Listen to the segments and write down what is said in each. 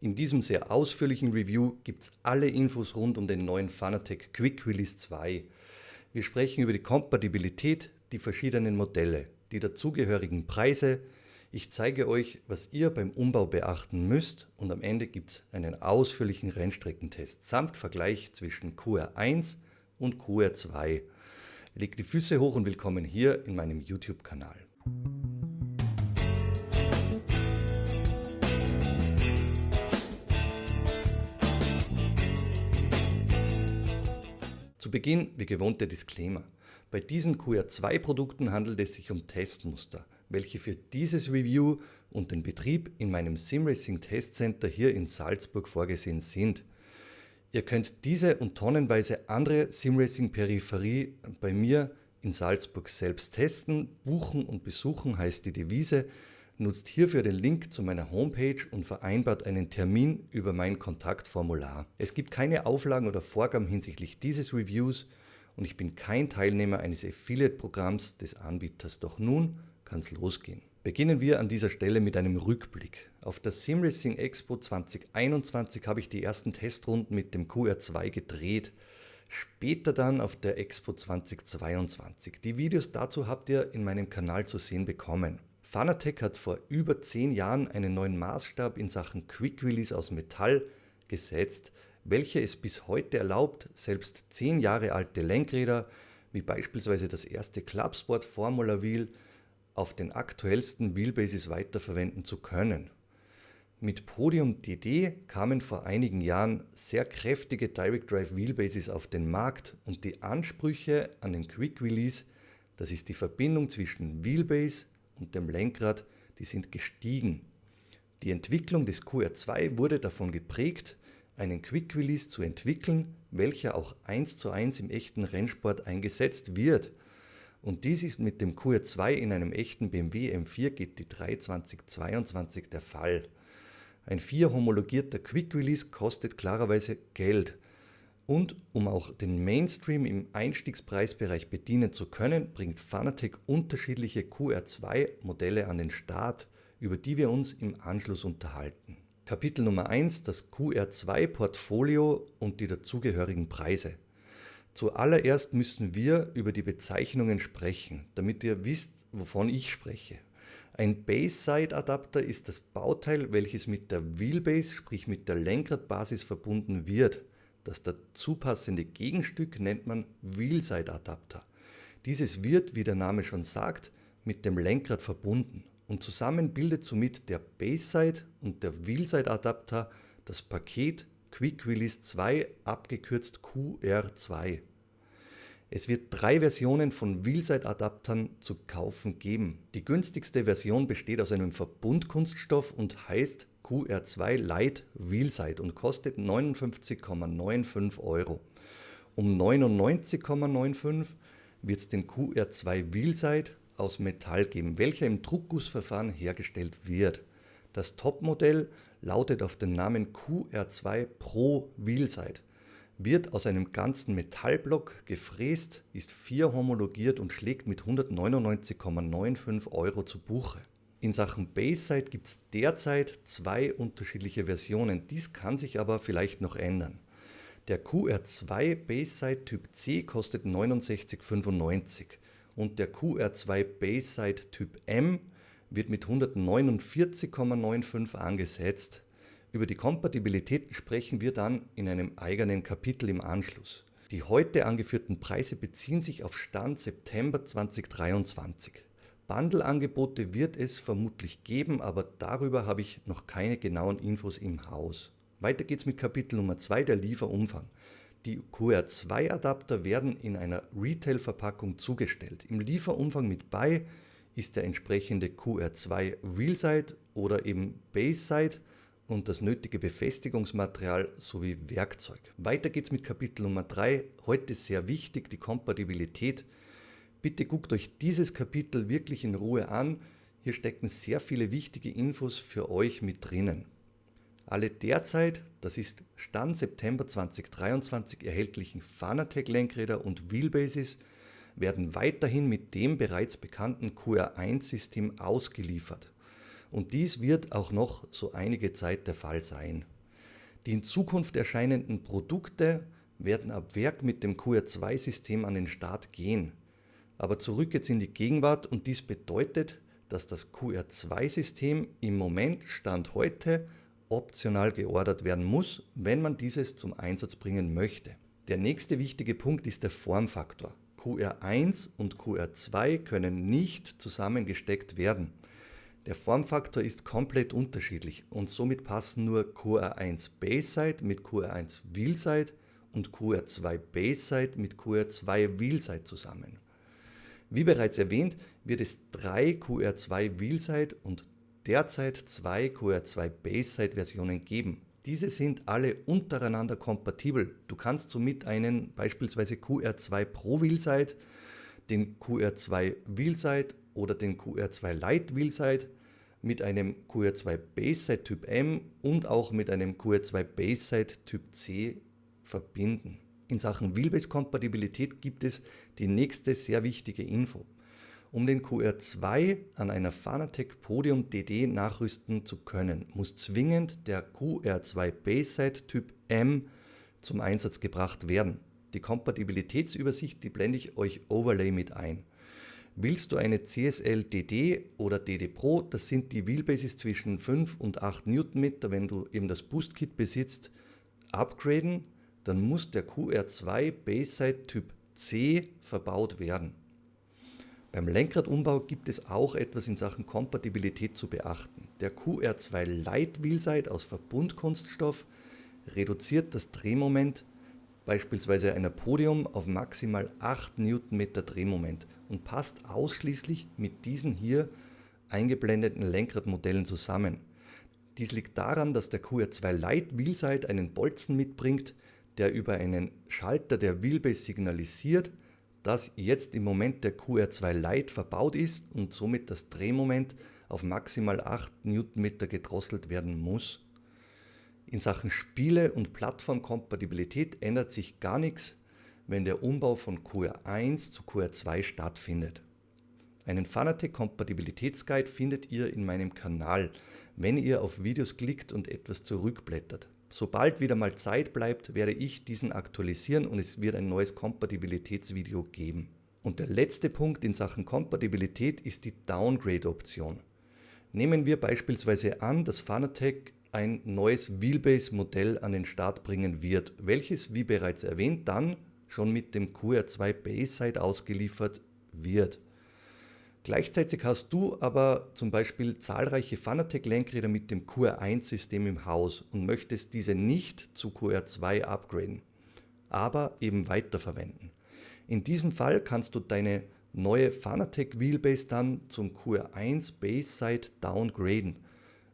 In diesem sehr ausführlichen Review gibt's alle Infos rund um den neuen Fanatec Quick Release 2. Wir sprechen über die Kompatibilität, die verschiedenen Modelle, die dazugehörigen Preise. Ich zeige euch, was ihr beim Umbau beachten müsst, und am Ende gibt's einen ausführlichen Rennstreckentest samt Vergleich zwischen QR1 und QR2. Legt die Füße hoch und willkommen hier in meinem YouTube-Kanal. Zu Beginn wie gewohnt der Disclaimer. Bei diesen QR2-Produkten handelt es sich um Testmuster, welche für dieses Review und den Betrieb in meinem SimRacing Testcenter hier in Salzburg vorgesehen sind. Ihr könnt diese und tonnenweise andere SimRacing-Peripherie bei mir in Salzburg selbst testen, buchen und besuchen heißt die Devise. Nutzt hierfür den Link zu meiner Homepage und vereinbart einen Termin über mein Kontaktformular. Es gibt keine Auflagen oder Vorgaben hinsichtlich dieses Reviews und ich bin kein Teilnehmer eines Affiliate-Programms des Anbieters. Doch nun kann's losgehen. Beginnen wir an dieser Stelle mit einem Rückblick. Auf der SimRacing Expo 2021 habe ich die ersten Testrunden mit dem QR2 gedreht. Später dann auf der Expo 2022. Die Videos dazu habt ihr in meinem Kanal zu sehen bekommen. Fanatec hat vor über 10 Jahren einen neuen Maßstab in Sachen Quick Release aus Metall gesetzt, welcher es bis heute erlaubt, selbst 10 Jahre alte Lenkräder, wie beispielsweise das erste Clubsport Formula Wheel, auf den aktuellsten Wheelbases weiterverwenden zu können. Mit Podium DD kamen vor einigen Jahren sehr kräftige Direct Drive Wheelbases auf den Markt und die Ansprüche an den Quick Release, das ist die Verbindung zwischen Wheelbase und dem Lenkrad, die sind gestiegen. Die Entwicklung des QR2 wurde davon geprägt, einen Quick Release zu entwickeln, welcher auch 1:1 im echten Rennsport eingesetzt wird. Und dies ist mit dem QR2 in einem echten BMW M4 GT3 2022 der Fall. Ein 4 homologierter Quick Release kostet klarerweise Geld. Und um auch den Mainstream im Einstiegspreisbereich bedienen zu können, bringt Fanatec unterschiedliche QR2-Modelle an den Start, über die wir uns im Anschluss unterhalten. Kapitel Nummer 1, das QR2-Portfolio und die dazugehörigen Preise. Zuallererst müssen wir über die Bezeichnungen sprechen, damit ihr wisst, wovon ich spreche. Ein Base-Side-Adapter ist das Bauteil, welches mit der Wheelbase, sprich mit der Lenkradbasis verbunden wird. Das dazu passende Gegenstück nennt man Wheelside-Adapter. Dieses wird, wie der Name schon sagt, mit dem Lenkrad verbunden und zusammen bildet somit der Base-Side und der Wheelside-Adapter das Paket Quick Release 2, abgekürzt QR2. Es wird 3 Versionen von Wheelside-Adaptern zu kaufen geben. Die günstigste Version besteht aus einem Verbundkunststoff und heißt QR2 Lite Wheelside und kostet 59,95 €. Um 99,95 wird es den QR2 Wheelside aus Metall geben, welcher im Druckgussverfahren hergestellt wird. Das Topmodell lautet auf den Namen QR2 Pro Wheelside, wird aus einem ganzen Metallblock gefräst, ist 4 homologiert und schlägt mit 199,95 € zu Buche. In Sachen Base-Side gibt es derzeit 2 unterschiedliche Versionen, dies kann sich aber vielleicht noch ändern. Der QR2 Base-Side Typ C kostet 69,95 € und der QR2 Base-Side Typ M wird mit 149,95 € angesetzt. Über die Kompatibilitäten sprechen wir dann in einem eigenen Kapitel im Anschluss. Die heute angeführten Preise beziehen sich auf Stand September 2023. Bundle-Angebote wird es vermutlich geben, aber darüber habe ich noch keine genauen Infos im Haus. Weiter geht's mit Kapitel Nummer 2, der Lieferumfang. Die QR2-Adapter werden in einer Retail-Verpackung zugestellt. Im Lieferumfang mit bei ist der entsprechende QR2 Wheelside oder eben Base-Side und das nötige Befestigungsmaterial sowie Werkzeug. Weiter geht's mit Kapitel Nummer 3, heute sehr wichtig, die Kompatibilität. Bitte guckt euch dieses Kapitel wirklich in Ruhe an, hier stecken sehr viele wichtige Infos für euch mit drinnen. Alle derzeit, das ist Stand September 2023 erhältlichen Fanatec-Lenkräder und Wheelbases, werden weiterhin mit dem bereits bekannten QR1-System ausgeliefert. Und dies wird auch noch so einige Zeit der Fall sein. Die in Zukunft erscheinenden Produkte werden ab Werk mit dem QR2-System an den Start gehen. Aber zurück jetzt in die Gegenwart und dies bedeutet, dass das QR2-System im Moment Stand heute optional geordert werden muss, wenn man dieses zum Einsatz bringen möchte. Der nächste wichtige Punkt ist der Formfaktor. QR1 und QR2 können nicht zusammengesteckt werden. Der Formfaktor ist komplett unterschiedlich und somit passen nur QR1 Base-Side mit QR1 Wheel-Side und QR2 Base-Side mit QR2 Wheel-Side zusammen. Wie bereits erwähnt, wird es 3 QR2 Wheel-Side und derzeit 2 QR2 Base-Side Versionen geben. Diese sind alle untereinander kompatibel. Du kannst somit einen beispielsweise QR2 Pro Wheel-Side, den QR2 Wheel-Side oder den QR2 Lite Wheel-Side mit einem QR2 Base-Side Typ M und auch mit einem QR2 Base-Side Typ C verbinden. In Sachen Wheelbase-Kompatibilität gibt es die nächste sehr wichtige Info. Um den QR2 an einer Fanatec Podium DD nachrüsten zu können, muss zwingend der QR2 Base-Side Typ M zum Einsatz gebracht werden. Die Kompatibilitätsübersicht, die blende ich euch Overlay mit ein. Willst du eine CSL DD oder DD Pro, das sind die Wheelbases zwischen 5 und 8 Newtonmeter, wenn du eben das Boost-Kit besitzt, upgraden, dann muss der QR2 Base-Side Typ C verbaut werden. Beim Lenkradumbau gibt es auch etwas in Sachen Kompatibilität zu beachten. Der QR2 Lite Wheelside aus Verbundkunststoff reduziert das Drehmoment beispielsweise einer Podium auf maximal 8 Newtonmeter Drehmoment und passt ausschließlich mit diesen hier eingeblendeten Lenkradmodellen zusammen. Dies liegt daran, dass der QR2 Lite Wheelside einen Bolzen mitbringt, der über einen Schalter der Wheelbase signalisiert, dass jetzt im Moment der QR2 Lite verbaut ist und somit das Drehmoment auf maximal 8 Newtonmeter gedrosselt werden muss. In Sachen Spiele- und Plattformkompatibilität ändert sich gar nichts, wenn der Umbau von QR1 zu QR2 stattfindet. Einen Fanatec-Kompatibilitätsguide findet ihr in meinem Kanal, wenn ihr auf Videos klickt und etwas zurückblättert. Sobald wieder mal Zeit bleibt, werde ich diesen aktualisieren und es wird ein neues Kompatibilitätsvideo geben. Und der letzte Punkt in Sachen Kompatibilität ist die Downgrade-Option. Nehmen wir beispielsweise an, dass Fanatec ein neues Wheelbase-Modell an den Start bringen wird, welches, wie bereits erwähnt, dann schon mit dem QR2 Base-Side ausgeliefert wird. Gleichzeitig hast du aber zum Beispiel zahlreiche Fanatec-Lenkräder mit dem QR1-System im Haus und möchtest diese nicht zu QR2 upgraden, aber eben weiterverwenden. In diesem Fall kannst du deine neue Fanatec Wheelbase dann zum QR1 Base-Side downgraden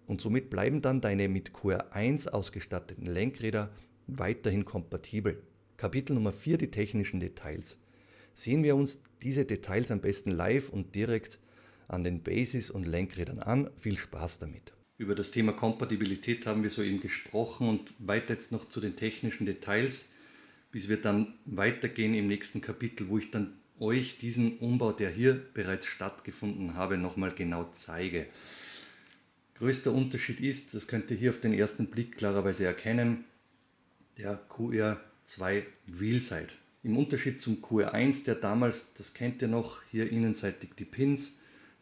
und somit bleiben dann deine mit QR1 ausgestatteten Lenkräder weiterhin kompatibel. Kapitel Nummer 4, die technischen Details. Sehen wir uns diese Details am besten live und direkt an den Bases und Lenkrädern an. Viel Spaß damit. Über das Thema Kompatibilität haben wir soeben gesprochen und weiter jetzt noch zu den technischen Details, bis wir dann weitergehen im nächsten Kapitel, wo ich dann euch diesen Umbau, der hier bereits stattgefunden habe, nochmal genau zeige. Größter Unterschied ist, das könnt ihr hier auf den ersten Blick klarerweise erkennen, der QR2 Wheelside. Im Unterschied zum QR1, der damals, das kennt ihr noch, hier innenseitig die Pins,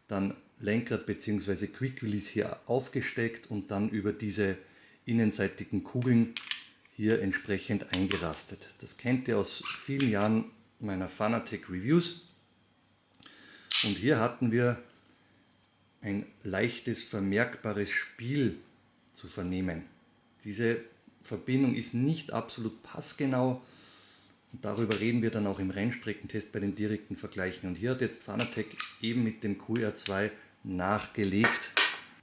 dann Lenkrad bzw. Quick Release hier aufgesteckt und dann über diese innenseitigen Kugeln hier entsprechend eingerastet. Das kennt ihr aus vielen Jahren meiner Fanatec Reviews. Und hier hatten wir ein leichtes, vermerkbares Spiel zu vernehmen. Diese Verbindung ist nicht absolut passgenau. Und darüber reden wir dann auch im Rennstreckentest bei den direkten Vergleichen. Und hier hat jetzt Fanatec eben mit dem QR2 nachgelegt.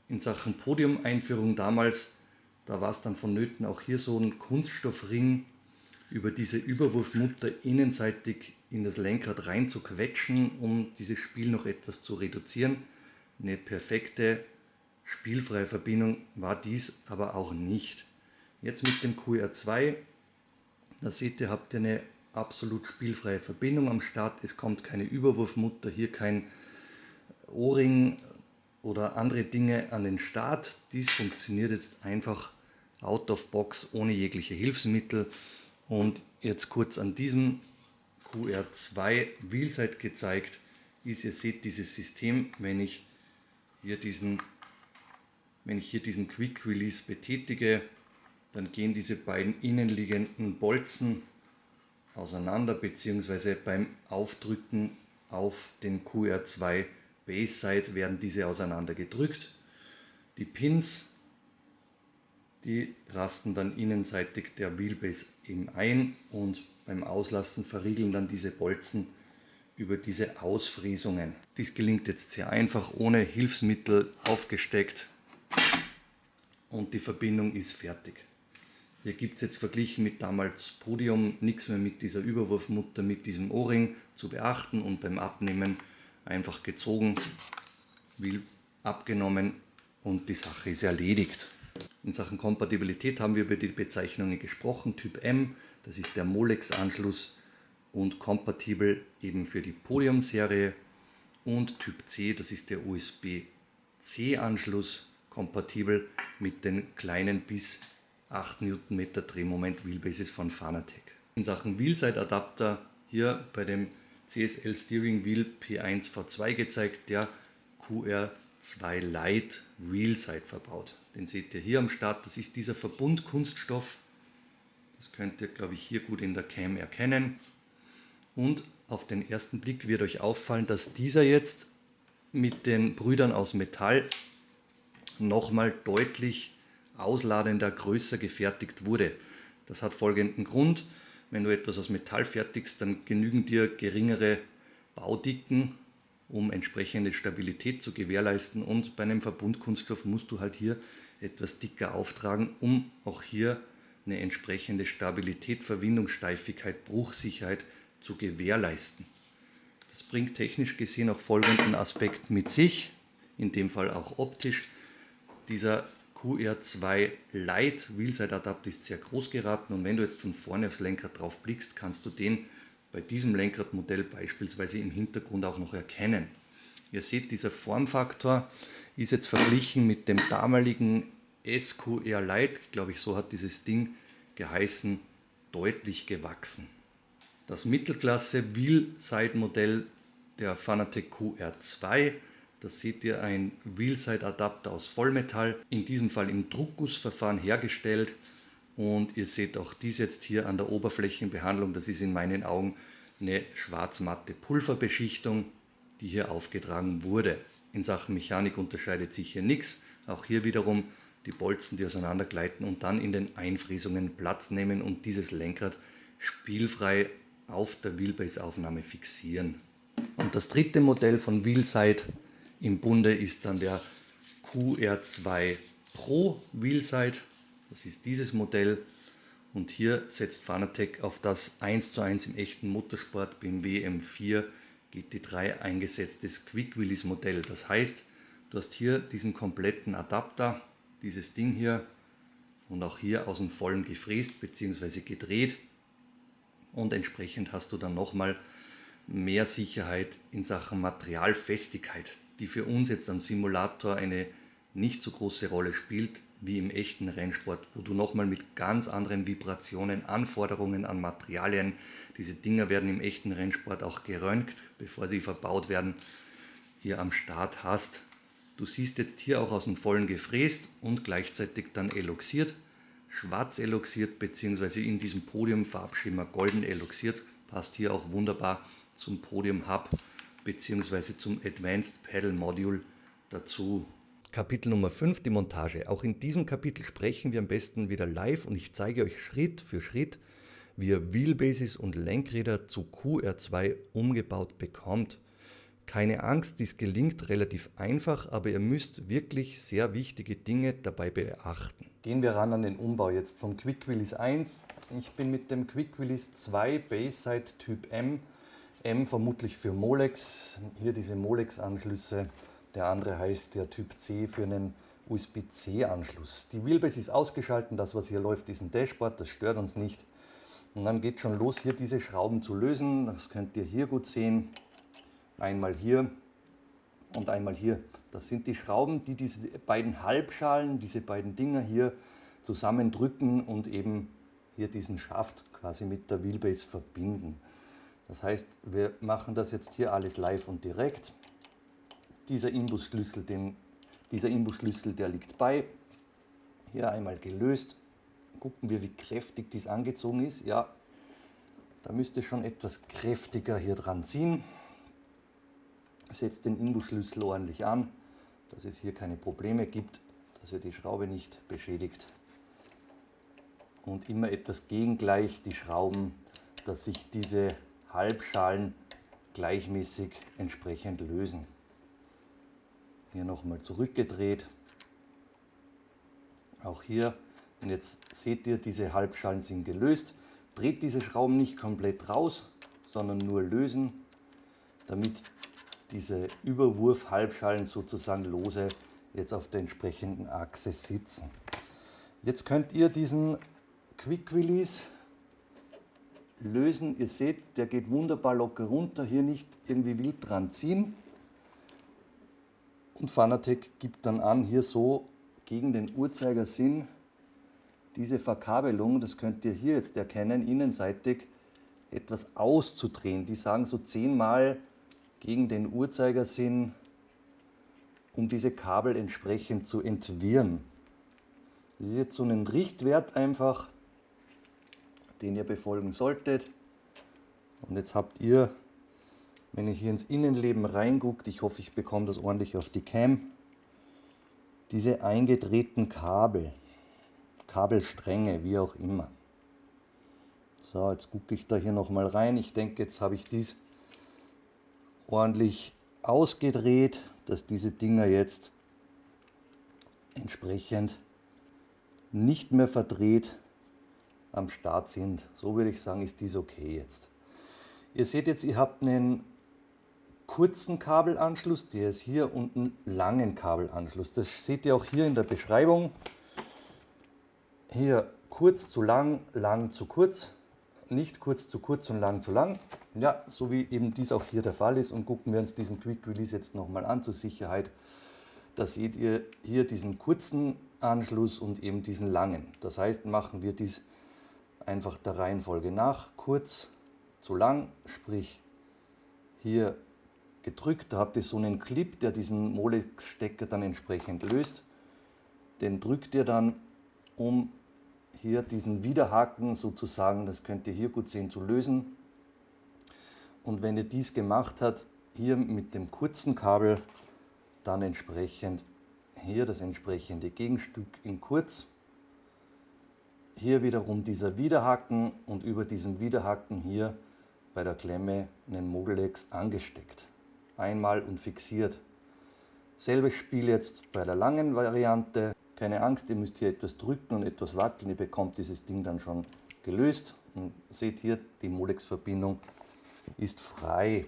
In Sachen Podium-Einführung damals, da war es dann vonnöten, auch hier so einen Kunststoffring über diese Überwurfmutter innenseitig in das Lenkrad rein zu quetschen, um dieses Spiel noch etwas zu reduzieren. Eine perfekte spielfreie Verbindung war dies aber auch nicht. Jetzt mit dem QR2, da seht ihr, habt ihr eine absolut spielfreie Verbindung am Start. Es kommt keine Überwurfmutter, hier kein O-Ring oder andere Dinge an den Start. Dies funktioniert jetzt einfach out of box, ohne jegliche Hilfsmittel. Und jetzt kurz an diesem QR2 Wheelside gezeigt ist, ihr seht dieses System, wenn ich hier diesen Quick Release betätige, dann gehen diese beiden innenliegenden Bolzen auseinander, beziehungsweise beim Aufdrücken auf den QR2 Base Side werden diese auseinander gedrückt. Die Pins, die rasten dann innenseitig der Wheelbase eben ein und beim Auslassen verriegeln dann diese Bolzen über diese Ausfräsungen. Dies gelingt jetzt sehr einfach, ohne Hilfsmittel aufgesteckt und die Verbindung ist fertig. Hier gibt es jetzt verglichen mit damals Podium nichts mehr mit dieser Überwurfmutter, mit diesem O-Ring zu beachten und beim Abnehmen einfach gezogen, Wheel abgenommen und die Sache ist erledigt. In Sachen Kompatibilität haben wir über die Bezeichnungen gesprochen. Typ M, das ist der Molex-Anschluss und kompatibel eben für die Podium-Serie. Und Typ C, das ist der USB-C-Anschluss, kompatibel mit den kleinen bis 8 Nm Drehmoment Wheelbases von Fanatec. In Sachen Wheelside-Adapter hier bei dem CSL Steering Wheel P1 V2 gezeigt, der QR2 Lite Wheelside verbaut. Den seht ihr hier am Start, das ist dieser Verbundkunststoff. Das könnt ihr, glaube ich, hier gut in der Cam erkennen. Und auf den ersten Blick wird euch auffallen, dass dieser jetzt mit den Brüdern aus Metall nochmal deutlich ausladender, größer gefertigt wurde. Das hat folgenden Grund: Wenn du etwas aus Metall fertigst, dann genügen dir geringere Baudicken, um entsprechende Stabilität zu gewährleisten, und bei einem Verbundkunststoff musst du halt hier etwas dicker auftragen, um auch hier eine entsprechende Stabilität, Verwindungssteifigkeit, Bruchsicherheit zu gewährleisten. Das bringt technisch gesehen auch folgenden Aspekt mit sich, in dem Fall auch optisch. Dieser QR2 Lite Wheelside Adapter ist sehr groß geraten und wenn du jetzt von vorne aufs Lenkrad drauf blickst, kannst du den bei diesem Lenkradmodell beispielsweise im Hintergrund auch noch erkennen. Ihr seht, dieser Formfaktor ist jetzt verglichen mit dem damaligen SQR Lite, glaube ich, so hat dieses Ding geheißen, deutlich gewachsen. Das Mittelklasse Wheelside Modell der Fanatec QR2, das seht ihr, ein Wheelside Adapter aus Vollmetall, in diesem Fall im Druckgussverfahren hergestellt. Und ihr seht auch dies jetzt hier an der Oberflächenbehandlung, das ist in meinen Augen eine schwarz-matte Pulverbeschichtung, die hier aufgetragen wurde. In Sachen Mechanik unterscheidet sich hier nichts. Auch hier wiederum die Bolzen, die auseinandergleiten und dann in den Einfräsungen Platz nehmen und dieses Lenkrad spielfrei auf der Wheelbase-Aufnahme fixieren. Und das dritte Modell von Wheelside im Bunde ist dann der QR2 Pro Wheelside. Das ist dieses Modell und hier setzt Fanatec auf das 1:1 im echten Motorsport BMW M4 GT3 eingesetztes Quick Release Modell. Das heißt, du hast hier diesen kompletten Adapter, dieses Ding hier und auch hier aus dem Vollen gefräst bzw. gedreht und entsprechend hast du dann nochmal mehr Sicherheit in Sachen Materialfestigkeit, die für uns jetzt am Simulator eine nicht so große Rolle spielt wie im echten Rennsport, wo du nochmal mit ganz anderen Vibrationen, Anforderungen an Materialien, diese Dinger werden im echten Rennsport auch geröntgt, bevor sie verbaut werden, hier am Start hast. Du siehst jetzt hier auch aus dem Vollen gefräst und gleichzeitig dann eloxiert, schwarz eloxiert bzw. in diesem Podium-Farbschema golden eloxiert, passt hier auch wunderbar zum Podium Hub bzw. zum Advanced Pedal Module dazu. Kapitel Nummer 5, die Montage. Auch in diesem Kapitel sprechen wir am besten wieder live und ich zeige euch Schritt für Schritt, wie ihr Wheelbases und Lenkräder zu QR2 umgebaut bekommt. Keine Angst, dies gelingt relativ einfach, aber ihr müsst wirklich sehr wichtige Dinge dabei beachten. Gehen wir ran an den Umbau jetzt vom Quick Release 1. Ich bin mit dem Quick Release 2 Base-Side Typ M. M vermutlich für Molex, hier diese Molex-Anschlüsse. Der andere heißt der Typ C für einen USB-C-Anschluss. Die Wheelbase ist ausgeschaltet, das was hier läuft ist ein Dashboard, das stört uns nicht. Und dann geht schon los, hier diese Schrauben zu lösen. Das könnt ihr hier gut sehen. Einmal hier und einmal hier. Das sind die Schrauben, die diese beiden Halbschalen, diese beiden Dinger hier zusammendrücken und eben hier diesen Schaft quasi mit der Wheelbase verbinden. Das heißt, wir machen das jetzt hier alles live und direkt. Dieser Imbusschlüssel, der liegt bei. Hier einmal gelöst. Gucken wir, wie kräftig dies angezogen ist. Ja, da müsste schon etwas kräftiger hier dran ziehen. Setzt den Imbusschlüssel ordentlich an, dass es hier keine Probleme gibt, dass er die Schraube nicht beschädigt. Und immer etwas gegengleich die Schrauben, dass sich diese Halbschalen gleichmäßig entsprechend lösen. Hier nochmal zurückgedreht. Auch hier, und jetzt seht ihr, diese Halbschalen sind gelöst. Dreht diese Schrauben nicht komplett raus, sondern nur lösen, damit diese Überwurf-Halbschalen sozusagen lose jetzt auf der entsprechenden Achse sitzen. Jetzt könnt ihr diesen Quick Release lösen. Ihr seht, der geht wunderbar locker runter, hier nicht irgendwie wild dran ziehen. Und Fanatec gibt dann an, hier so gegen den Uhrzeigersinn diese Verkabelung, das könnt ihr hier jetzt erkennen, innenseitig etwas auszudrehen. Die sagen so 10-mal gegen den Uhrzeigersinn, um diese Kabel entsprechend zu entwirren. Das ist jetzt so ein Richtwert einfach, den ihr befolgen solltet. Und jetzt habt ihr, wenn ihr hier ins Innenleben reinguckt, ich hoffe, ich bekomme das ordentlich auf die Cam, diese eingedrehten Kabelstränge, wie auch immer. So, jetzt gucke ich da hier nochmal rein. Ich denke, jetzt habe ich dies ordentlich ausgedreht, dass diese Dinger jetzt entsprechend nicht mehr verdreht am Start sind. So würde ich sagen, ist dies okay jetzt. Ihr seht jetzt, ihr habt einen kurzen Kabelanschluss, der ist hier, und einen langen Kabelanschluss. Das seht ihr auch hier in der Beschreibung. Hier kurz zu lang, lang zu kurz, nicht kurz zu kurz und lang zu lang. Ja, so wie eben dies auch hier der Fall ist. Und gucken wir uns diesen Quick Release jetzt nochmal an zur Sicherheit. Da seht ihr hier diesen kurzen Anschluss und eben diesen langen. Das heißt, machen wir dies einfach der Reihenfolge nach. Kurz zu lang, sprich hier gedrückt. Da habt ihr so einen Clip, der diesen Molex-Stecker dann entsprechend löst. Den drückt ihr dann, um hier diesen Widerhaken sozusagen, das könnt ihr hier gut sehen, zu lösen. Und wenn ihr dies gemacht habt, hier mit dem kurzen Kabel, dann entsprechend hier das entsprechende Gegenstück in kurz. Hier wiederum dieser Widerhaken und über diesem Widerhaken hier bei der Klemme einen Molex angesteckt. Einmal und fixiert. Selbes Spiel jetzt bei der langen Variante. Keine Angst, ihr müsst hier etwas drücken und etwas wackeln. Ihr bekommt dieses Ding dann schon gelöst. Und seht hier, die Molex-Verbindung ist frei.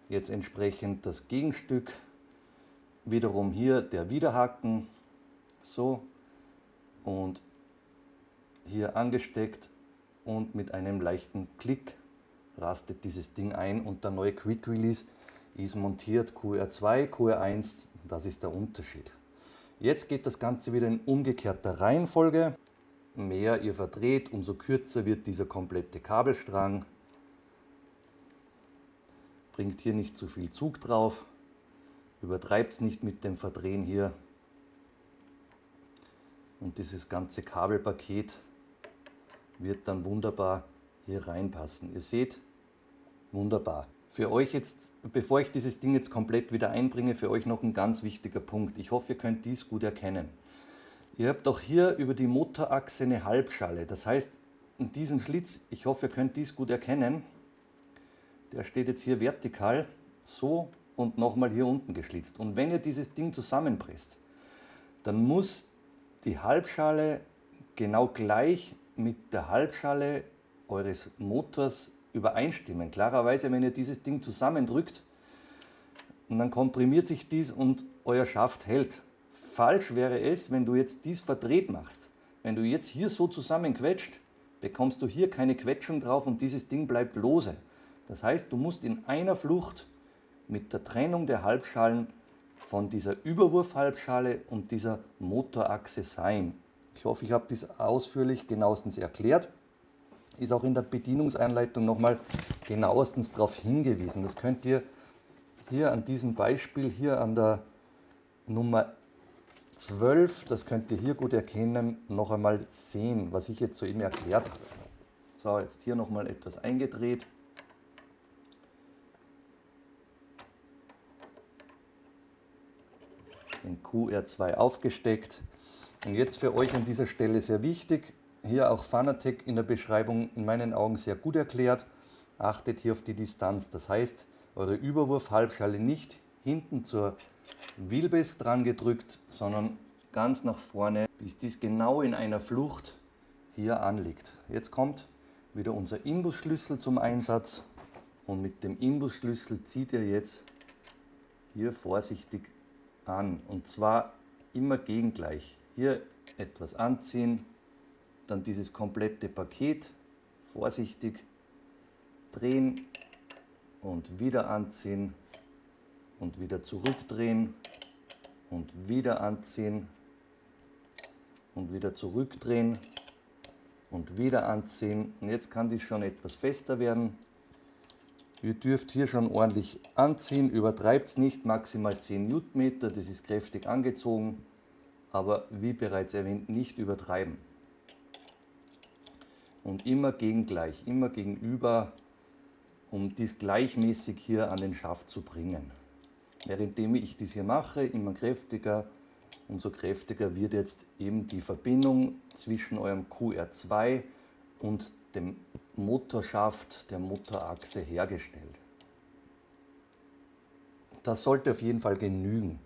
Jetzt entsprechend das Gegenstück. Wiederum hier der Widerhaken. So. Und hier angesteckt. Und mit einem leichten Klick rastet dieses Ding ein. Und der neue Quick Release ist montiert. QR2, QR1, das ist der Unterschied. Jetzt geht das Ganze wieder in umgekehrter Reihenfolge. Mehr ihr verdreht, umso kürzer wird dieser komplette Kabelstrang. Bringt hier nicht zu viel Zug drauf. Übertreibt es nicht mit dem Verdrehen hier. Und dieses ganze Kabelpaket wird dann wunderbar hier reinpassen. Ihr seht, wunderbar. Für euch jetzt, bevor ich dieses Ding jetzt komplett wieder einbringe, für euch noch ein ganz wichtiger Punkt. Ich hoffe, ihr könnt dies gut erkennen. Ihr habt auch hier über die Motorachse eine Halbschale. Das heißt, in diesem Schlitz, ich hoffe, ihr könnt dies gut erkennen, der steht jetzt hier vertikal, so, und nochmal hier unten geschlitzt. Und wenn ihr dieses Ding zusammenpresst, dann muss die Halbschale genau gleich mit der Halbschale eures Motors übereinstimmen. Klarerweise, wenn ihr dieses Ding zusammendrückt, und dann komprimiert sich dies und euer Schaft hält. Falsch wäre es, wenn du jetzt dies verdreht machst. Wenn du jetzt hier so zusammenquetscht, bekommst du hier keine Quetschung drauf und dieses Ding bleibt lose. Das heißt, du musst in einer Flucht mit der Trennung der Halbschalen von dieser Überwurfhalbschale und dieser Motorachse sein. Ich hoffe, ich habe das ausführlich genauestens erklärt. Ist auch in der Bedienungsanleitung nochmal genauestens darauf hingewiesen. Das könnt ihr hier an diesem Beispiel, hier an der Nummer 12, das könnt ihr hier gut erkennen, noch einmal sehen, was ich jetzt soeben erklärt habe. So, jetzt hier nochmal etwas eingedreht. Den QR2 aufgesteckt. Und jetzt für euch an dieser Stelle sehr wichtig, hier auch Fanatec in der Beschreibung in meinen Augen sehr gut erklärt. Achtet hier auf die Distanz. Das heißt, eure Überwurfhalbschale nicht hinten zur Wheelbase dran gedrückt, sondern ganz nach vorne, bis dies genau in einer Flucht hier anliegt. Jetzt kommt wieder unser Inbusschlüssel zum Einsatz und mit dem Inbusschlüssel zieht ihr jetzt hier vorsichtig an und zwar immer gegengleich. Hier etwas anziehen, dann dieses komplette Paket vorsichtig drehen und wieder anziehen und wieder zurückdrehen und wieder anziehen und wieder zurückdrehen und wieder anziehen. Und jetzt kann dies schon etwas fester werden. Ihr dürft hier schon ordentlich anziehen, übertreibt es nicht, maximal 10 Newtonmeter, das ist kräftig angezogen, aber wie bereits erwähnt, nicht übertreiben. Und immer gegengleich, immer gegenüber, um dies gleichmäßig hier an den Schaft zu bringen. Währenddem ich dies hier mache, immer kräftiger, umso kräftiger wird jetzt eben die Verbindung zwischen eurem QR2 und dem Motorschaft, der Motorachse hergestellt. Das sollte auf jeden Fall genügen.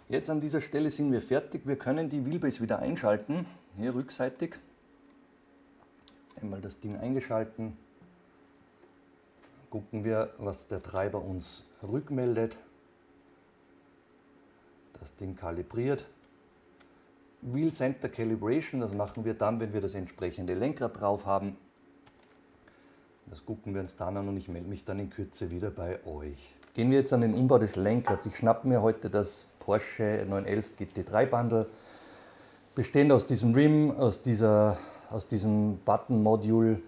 Jetzt an dieser Stelle sind wir fertig. Wir können die Wheelbase wieder einschalten, hier rückseitig. Einmal das Ding eingeschalten. Gucken wir, was der Treiber uns rückmeldet. Das Ding kalibriert. Wheel Center Calibration, das machen wir dann, wenn wir das entsprechende Lenkrad drauf haben. Das gucken wir uns dann an und ich melde mich dann in Kürze wieder bei euch. Gehen wir jetzt an den Umbau des Lenkrads. Ich schnappe mir heute das Porsche 911 GT3 Bundle, bestehend aus diesem Rim, aus diesem Button-Module.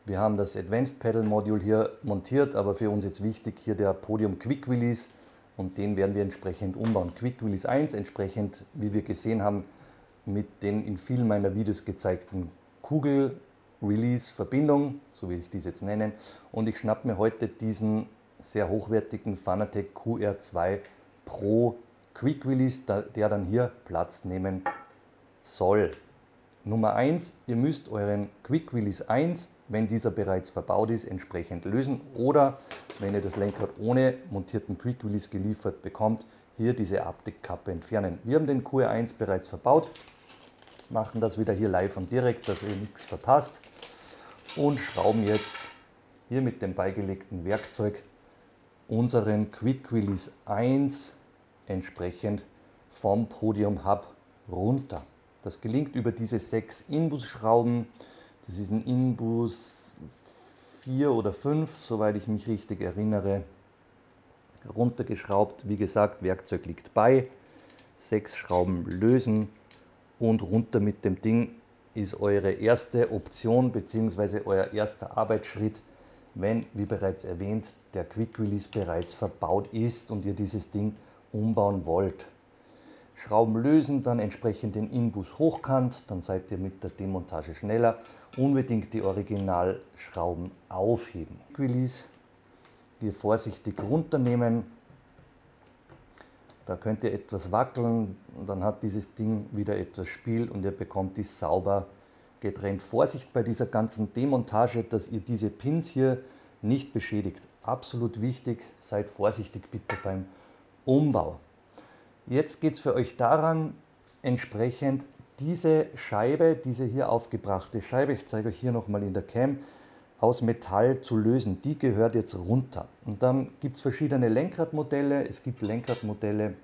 Wir haben das Advanced Pedal Module hier montiert, aber für uns jetzt wichtig hier der Podium Quick Release und den werden wir entsprechend umbauen. Quick Release 1 entsprechend, wie wir gesehen haben, mit den in vielen meiner Videos gezeigten Kugel-Release-Verbindung, so will ich dies jetzt nennen. Und ich schnappe mir heute diesen sehr hochwertigen Fanatec QR2 Pro Quick Release, der dann hier Platz nehmen soll. Nummer 1, ihr müsst euren Quick Release 1, wenn dieser bereits verbaut ist, entsprechend lösen. Oder wenn ihr das Lenkrad ohne montierten Quick Release geliefert bekommt, hier diese Abdeckkappe entfernen. Wir haben den QR1 bereits verbaut, machen das wieder hier live und direkt, dass ihr nichts verpasst und schrauben jetzt hier mit dem beigelegten Werkzeug unseren Quick Release 1 entsprechend vom Podium Hub runter. Das gelingt über diese 6 Inbusschrauben. Das ist ein Inbus 4 oder 5, soweit ich mich richtig erinnere. Runtergeschraubt, wie gesagt, Werkzeug liegt bei. 6 Schrauben lösen und runter mit dem Ding ist eure erste Option bzw. euer erster Arbeitsschritt, wenn, wie bereits erwähnt, der Quick Release bereits verbaut ist und ihr dieses Ding umbauen wollt. Schrauben lösen, dann entsprechend den Inbus hochkant, dann seid ihr mit der Demontage schneller. Unbedingt die Originalschrauben aufheben. Quick Release hier vorsichtig runternehmen. Da könnt ihr etwas wackeln und dann hat dieses Ding wieder etwas Spiel und ihr bekommt dies sauber getrennt. Vorsicht bei dieser ganzen Demontage, dass ihr diese Pins hier nicht beschädigt. Absolut wichtig, seid vorsichtig bitte beim Umbau. Jetzt geht es für euch daran, entsprechend diese Scheibe, diese hier aufgebrachte Scheibe, ich zeige euch hier nochmal in der Cam, aus Metall zu lösen. Die gehört jetzt runter. Und dann gibt es verschiedene Lenkradmodelle. Es gibt Lenkradmodelle,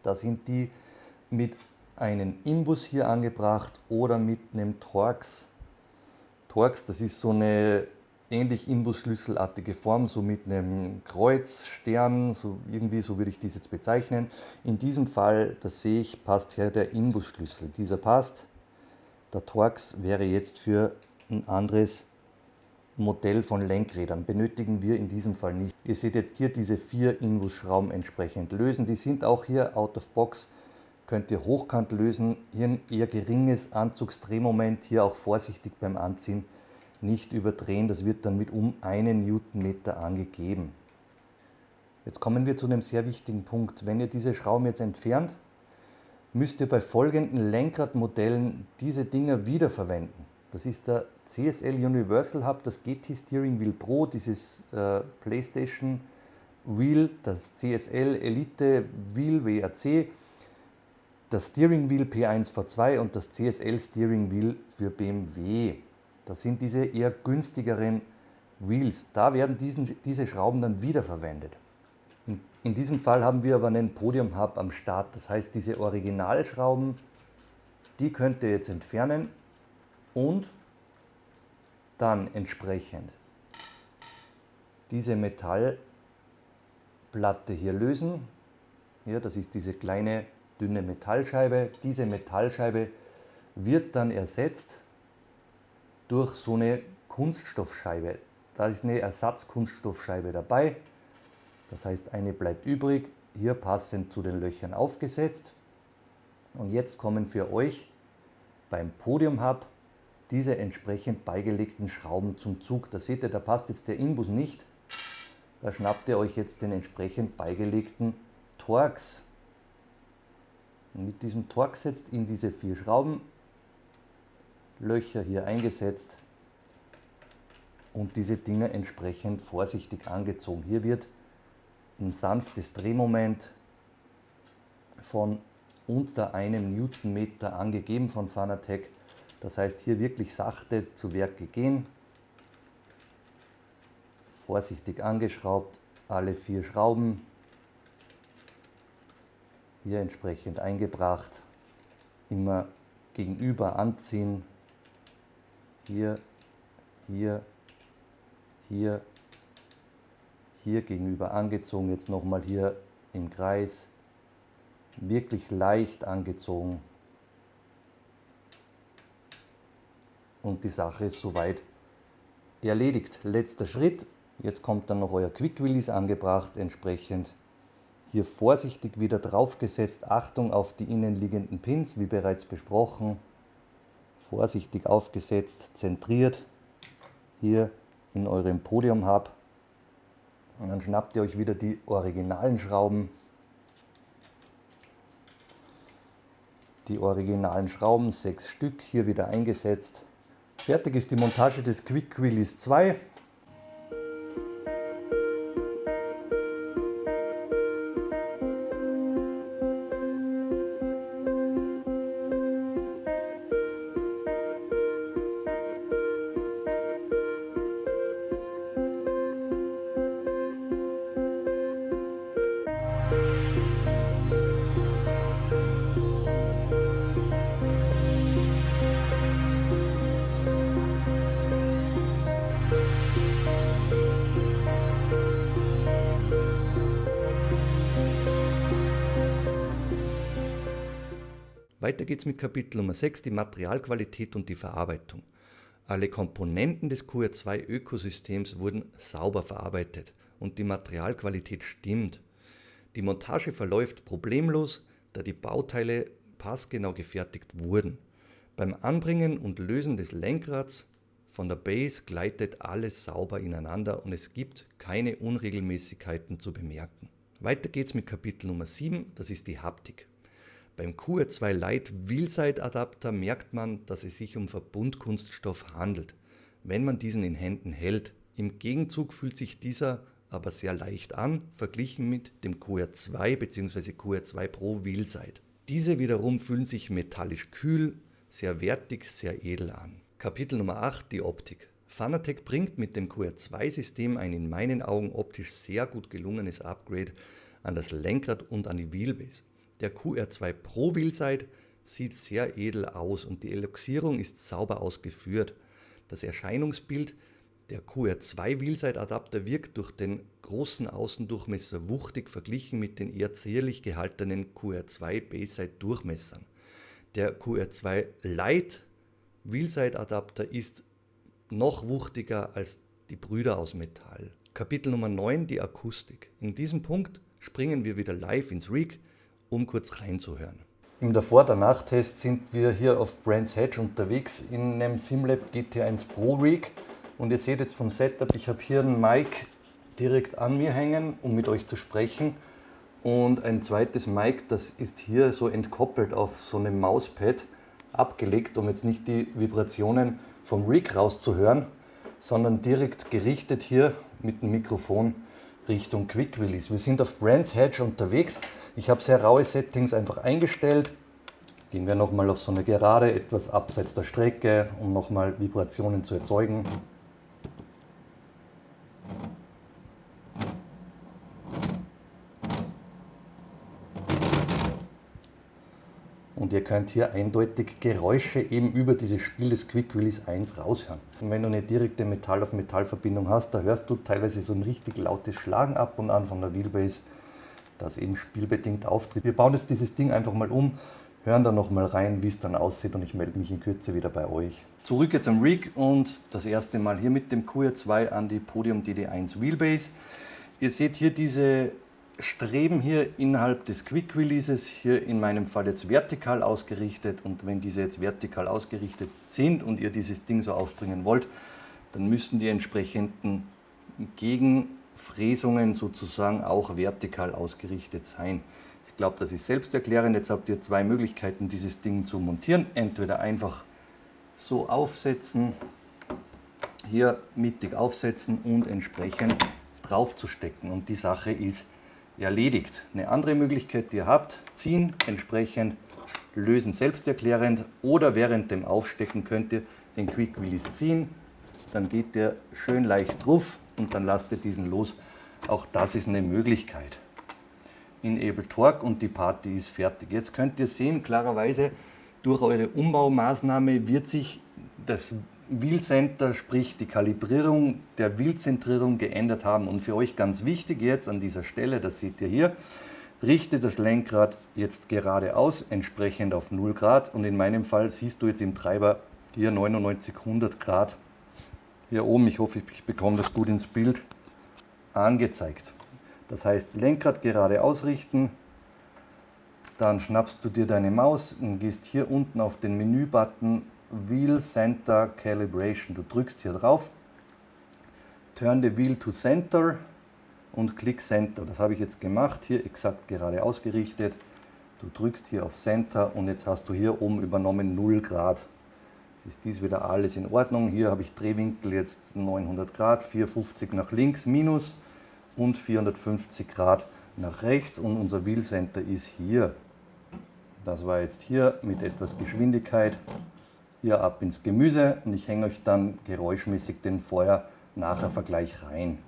da sind die mit einem Imbus hier angebracht oder mit einem Torx. Torx, das ist so eine ähnlich Imbusschlüsselartige Form, so mit einem Kreuz, Stern, so irgendwie, so würde ich dies jetzt bezeichnen. In diesem Fall, das sehe ich, passt hier der Imbusschlüssel. Dieser passt. Der Torx wäre jetzt für ein anderes Modell von Lenkrädern. Benötigen wir in diesem Fall nicht. Ihr seht jetzt hier diese 4 Inbusschrauben entsprechend lösen. Die sind auch hier out of box. Könnt ihr hochkant lösen. Hier ein eher geringes Anzugsdrehmoment. Hier auch vorsichtig beim Anziehen. Nicht überdrehen, das wird dann mit um 1 Newtonmeter angegeben. Jetzt kommen wir zu einem sehr wichtigen Punkt. Wenn ihr diese Schrauben jetzt entfernt, müsst ihr bei folgenden Lenkradmodellen diese Dinger wiederverwenden. Das ist der CSL Universal Hub, das GT Steering Wheel Pro, dieses PlayStation Wheel, das CSL Elite Wheel WRC, das Steering Wheel P1 V2 und das CSL Steering Wheel für BMW. Das sind diese eher günstigeren Wheels. Da werden diese Schrauben dann wiederverwendet. In diesem Fall haben wir aber einen Podium Hub am Start. Das heißt, diese Originalschrauben, die könnt ihr jetzt entfernen und dann entsprechend diese Metallplatte hier lösen. Hier, das ist diese kleine, dünne Metallscheibe. Diese Metallscheibe wird dann ersetzt durch so eine Kunststoffscheibe. Da ist eine Ersatzkunststoffscheibe dabei. Das heißt, eine bleibt übrig, hier passend zu den Löchern aufgesetzt. Und jetzt kommen für euch beim Podium Hub diese entsprechend beigelegten Schrauben zum Zug. Da seht ihr, da passt jetzt der Inbus nicht. Da schnappt ihr euch jetzt den entsprechend beigelegten Torx. Und mit diesem Torx setzt in diese 4 Schrauben, Löcher hier eingesetzt und diese Dinger entsprechend vorsichtig angezogen. Hier wird ein sanftes Drehmoment von unter 1 Newtonmeter angegeben von Fanatec. Das heißt, hier wirklich sachte zu Werke gehen. Vorsichtig angeschraubt, alle 4 Schrauben hier entsprechend eingebracht. Immer gegenüber anziehen. Hier, hier, hier, hier gegenüber angezogen. Jetzt nochmal hier im Kreis. Wirklich leicht angezogen. Und die Sache ist soweit erledigt. Letzter Schritt. Jetzt kommt dann noch euer Quick Release angebracht. Entsprechend hier vorsichtig wieder draufgesetzt. Achtung auf die innenliegenden Pins, wie bereits besprochen. Vorsichtig aufgesetzt, zentriert. Hier in eurem Podium Hub. Und dann schnappt ihr euch wieder die originalen Schrauben. Die originalen Schrauben, 6 Stück, hier wieder eingesetzt. Fertig ist die Montage des Quick Release 2. Weiter geht's mit Kapitel Nummer 6, die Materialqualität und die Verarbeitung. Alle Komponenten des QR2-Ökosystems wurden sauber verarbeitet und die Materialqualität stimmt. Die Montage verläuft problemlos, da die Bauteile passgenau gefertigt wurden. Beim Anbringen und Lösen des Lenkrads von der Base gleitet alles sauber ineinander und es gibt keine Unregelmäßigkeiten zu bemerken. Weiter geht's mit Kapitel Nummer 7, das ist die Haptik. Beim QR2 Lite Wheelside Adapter merkt man, dass es sich um Verbundkunststoff handelt, wenn man diesen in Händen hält. Im Gegenzug fühlt sich dieser aber sehr leicht an, verglichen mit dem QR2 bzw. QR2 Pro Wheelside. Diese wiederum fühlen sich metallisch kühl, sehr wertig, sehr edel an. Kapitel Nummer 8, die Optik. Fanatec bringt mit dem QR2-System ein in meinen Augen optisch sehr gut gelungenes Upgrade an das Lenkrad und an die Wheelbase. Der QR2 Pro Wheelside sieht sehr edel aus und die Eloxierung ist sauber ausgeführt. Das Erscheinungsbild Der QR2 Wheelside-Adapter wirkt durch den großen Außendurchmesser wuchtig verglichen mit den eher zierlich gehaltenen QR2 Bayside-Durchmessern. Der QR2 Lite Wheelside-Adapter ist noch wuchtiger als die Brüder aus Metall. Kapitel Nummer 9, die Akustik. In diesem Punkt springen wir wieder live ins Rig, um kurz reinzuhören. Im Davor-Danach-Test sind wir hier auf Brands Hatch unterwegs in einem SimLab GT1 Pro Rig. Und ihr seht jetzt vom Setup, ich habe hier einen Mic direkt an mir hängen, um mit euch zu sprechen. Und ein zweites Mic, das ist hier so entkoppelt auf so einem Mauspad abgelegt, um jetzt nicht die Vibrationen vom Rig rauszuhören, sondern direkt gerichtet hier mit dem Mikrofon Richtung Quick Release. Wir sind auf Brands Hatch unterwegs. Ich habe sehr raue Settings einfach eingestellt. Gehen wir nochmal auf so eine Gerade, etwas abseits der Strecke, um nochmal Vibrationen zu erzeugen. Und ihr könnt hier eindeutig Geräusche eben über dieses Spiel des Quick Release 1 raushören. Und wenn du eine direkte Metall-auf-Metall-Verbindung hast, da hörst du teilweise so ein richtig lautes Schlagen ab und an von der Wheelbase, das eben spielbedingt auftritt. Wir bauen jetzt dieses Ding einfach mal um, hören da nochmal rein, wie es dann aussieht, und ich melde mich in Kürze wieder bei euch. Zurück jetzt am Rig und das erste Mal hier mit dem QR2 an die Podium DD1 Wheelbase. Ihr seht hier diese Streben hier innerhalb des Quick Releases, hier in meinem Fall jetzt vertikal ausgerichtet, und wenn diese jetzt vertikal ausgerichtet sind und ihr dieses Ding so aufbringen wollt, dann müssen die entsprechenden Gegenfräsungen sozusagen auch vertikal ausgerichtet sein. Ich glaube, das ist selbsterklärend. Jetzt habt ihr zwei Möglichkeiten, dieses Ding zu montieren. Entweder einfach so aufsetzen, hier mittig aufsetzen und entsprechend drauf zu stecken, und die Sache ist erledigt. Eine andere Möglichkeit, die ihr habt: ziehen, entsprechend lösen, selbsterklärend, oder während dem Aufstecken könnt ihr den Quick Release ziehen, dann geht der schön leicht drauf und dann lasst ihr diesen los. Auch das ist eine Möglichkeit. Enable Torque und die Party ist fertig. Jetzt könnt ihr sehen, klarerweise durch eure Umbaumaßnahme wird sich das Wheel Center, sprich die Kalibrierung der Wheelzentrierung, geändert haben. Und für euch ganz wichtig jetzt an dieser Stelle, das seht ihr hier, richte das Lenkrad jetzt geradeaus, entsprechend auf 0 Grad. Und in meinem Fall siehst du jetzt im Treiber hier 99, 100 Grad hier oben, ich hoffe, ich bekomme das gut ins Bild, angezeigt. Das heißt, Lenkrad gerade ausrichten, dann schnappst du dir deine Maus und gehst hier unten auf den Menü-Button Wheel Center Calibration. Du drückst hier drauf, Turn the Wheel to Center und klick Center. Das habe ich jetzt gemacht, hier exakt gerade ausgerichtet. Du drückst hier auf Center und jetzt hast du hier oben übernommen 0 Grad. Ist dies wieder alles in Ordnung. Hier habe ich Drehwinkel jetzt 900 Grad, 450 nach links minus und 450 Grad nach rechts, und unser Wheel Center ist hier. Das war jetzt hier mit etwas Geschwindigkeit hier ab ins Gemüse, und ich hänge euch dann geräuschmäßig den Vorher-Nachher-Vergleich rein.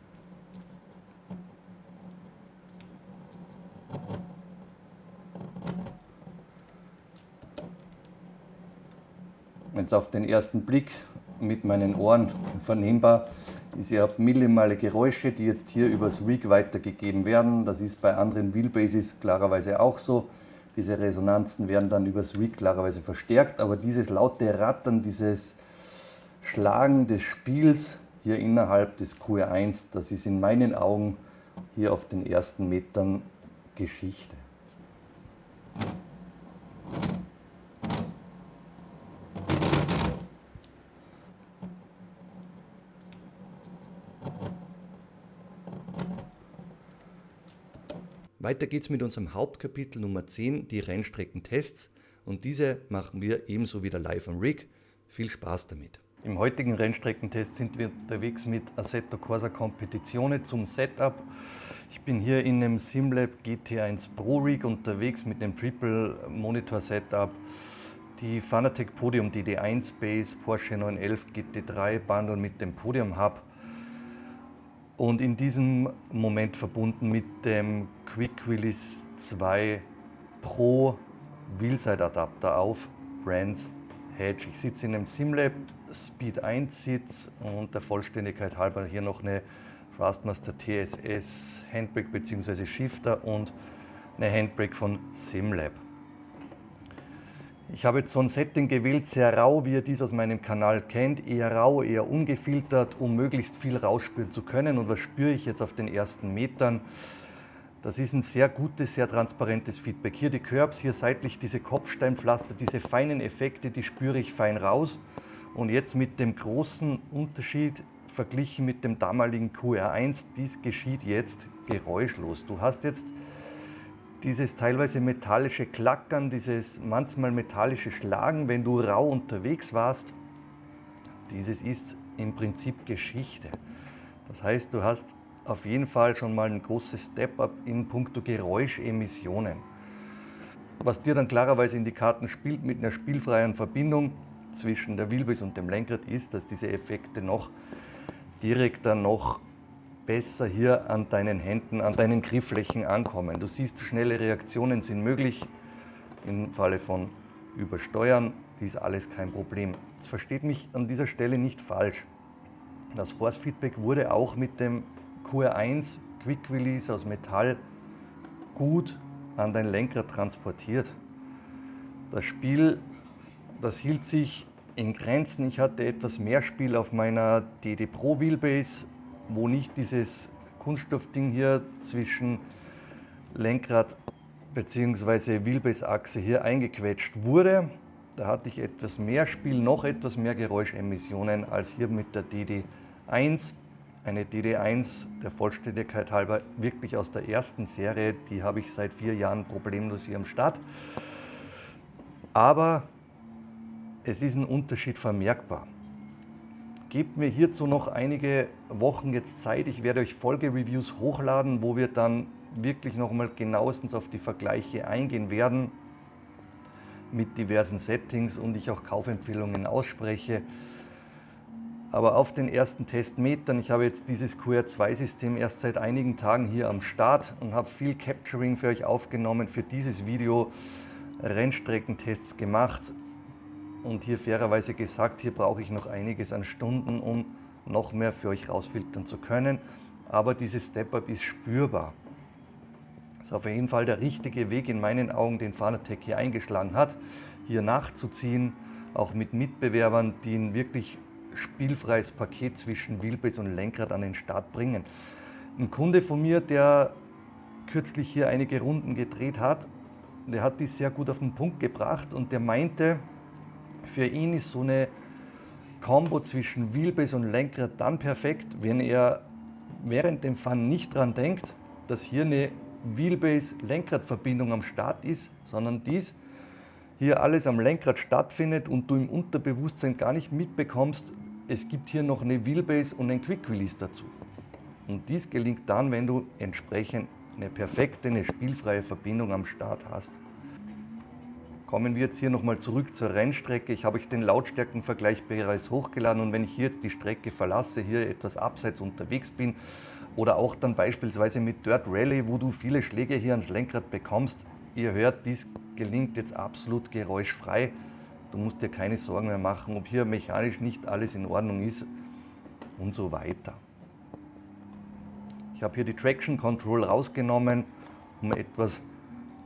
Jetzt auf den ersten Blick mit meinen Ohren vernehmbar ist, ihr habt minimale Geräusche, die jetzt hier übers Rig weitergegeben werden. Das ist bei anderen Wheelbases klarerweise auch so. Diese Resonanzen werden dann übers Rig klarerweise verstärkt, aber dieses laute Rattern, dieses Schlagen des Spiels hier innerhalb des QR1, das ist in meinen Augen hier auf den ersten Metern Geschichte. Weiter geht's mit unserem Hauptkapitel Nummer 10, die Rennstreckentests, und diese machen wir ebenso wieder live am Rig. Viel Spaß damit! Im heutigen Rennstreckentest sind wir unterwegs mit Assetto Corsa Competizione zum Setup. Ich bin hier in einem SimLab GT1 Pro Rig unterwegs mit einem Triple Monitor Setup. Die Fanatec Podium DD1 Base, Porsche 911 GT3 Bundle mit dem Podium Hub. Und in diesem Moment verbunden mit dem Quick Release 2 Pro Wheelside Adapter auf Brands Edge. Ich sitze in einem SimLab Speed 1 Sitz und der Vollständigkeit halber hier noch eine Thrustmaster TSS Handbrake bzw. Shifter und eine Handbrake von SimLab. Ich habe jetzt so ein Setting gewählt, sehr rau, wie ihr dies aus meinem Kanal kennt, eher rau, eher ungefiltert, um möglichst viel rausspüren zu können. Und was spüre ich jetzt auf den ersten Metern? Das ist ein sehr gutes, sehr transparentes Feedback. Hier die Curbs, hier seitlich diese Kopfsteinpflaster, diese feinen Effekte, die spüre ich fein raus. Und jetzt mit dem großen Unterschied verglichen mit dem damaligen QR1, dies geschieht jetzt geräuschlos. Du hast jetzt dieses teilweise metallische Klackern, dieses manchmal metallische Schlagen, wenn du rau unterwegs warst, dieses ist im Prinzip Geschichte. Das heißt, du hast auf jeden Fall schon mal ein großes Step-up in puncto Geräuschemissionen. Was dir dann klarerweise in die Karten spielt mit einer spielfreien Verbindung zwischen der Wheelbase und dem Lenkrad ist, dass diese Effekte noch direkter, noch besser hier an deinen Händen, an deinen Griffflächen ankommen. Du siehst, schnelle Reaktionen sind möglich. Im Falle von Übersteuern ist alles kein Problem. Jetzt versteht mich an dieser Stelle nicht falsch. Das Force-Feedback wurde auch mit dem QR1 Quick Release aus Metall gut an dein Lenkrad transportiert. Das Spiel, das hielt sich in Grenzen. Ich hatte etwas mehr Spiel auf meiner DD Pro Wheelbase, wo nicht dieses Kunststoffding hier zwischen Lenkrad bzw. Wheelbase-Achse hier eingequetscht wurde. Da hatte ich etwas mehr Spiel, noch etwas mehr Geräuschemissionen als hier mit der DD1. Eine DD1, der Vollständigkeit halber, wirklich aus der ersten Serie, die habe ich seit 4 Jahren problemlos hier am Start. Aber es ist ein Unterschied vermerkbar. Gebt mir hierzu noch einige Wochen jetzt Zeit. Ich werde euch Folgereviews hochladen, wo wir dann wirklich nochmal genauestens auf die Vergleiche eingehen werden mit diversen Settings und ich auch Kaufempfehlungen ausspreche. Aber auf den ersten Testmetern, ich habe jetzt dieses QR2-System erst seit einigen Tagen hier am Start und habe viel Capturing für euch aufgenommen, für dieses Video Rennstreckentests gemacht. Und hier fairerweise gesagt, hier brauche ich noch einiges an Stunden, um noch mehr für euch rausfiltern zu können. Aber dieses Step-Up ist spürbar. Das ist auf jeden Fall der richtige Weg in meinen Augen, den Fanatec hier eingeschlagen hat, hier nachzuziehen, auch mit Mitbewerbern, die ein wirklich spielfreies Paket zwischen Wheelbase und Lenkrad an den Start bringen. Ein Kunde von mir, der kürzlich hier einige Runden gedreht hat, der hat dies sehr gut auf den Punkt gebracht und der meinte, für ihn ist so eine Combo zwischen Wheelbase und Lenkrad dann perfekt, wenn er während dem Fahren nicht daran denkt, dass hier eine Wheelbase-Lenkrad-Verbindung am Start ist, sondern dies hier alles am Lenkrad stattfindet und du im Unterbewusstsein gar nicht mitbekommst, es gibt hier noch eine Wheelbase und ein Quick Release dazu. Und dies gelingt dann, wenn du entsprechend eine perfekte, eine spielfreie Verbindung am Start hast. Kommen wir jetzt hier nochmal zurück zur Rennstrecke. Ich habe euch den Lautstärkenvergleich bereits hochgeladen und wenn ich hier jetzt die Strecke verlasse, hier etwas abseits unterwegs bin oder auch dann beispielsweise mit Dirt Rally, wo du viele Schläge hier ans Lenkrad bekommst, ihr hört, dies gelingt jetzt absolut geräuschfrei. Du musst dir keine Sorgen mehr machen, ob hier mechanisch nicht alles in Ordnung ist und so weiter. Ich habe hier die Traction Control rausgenommen, um etwas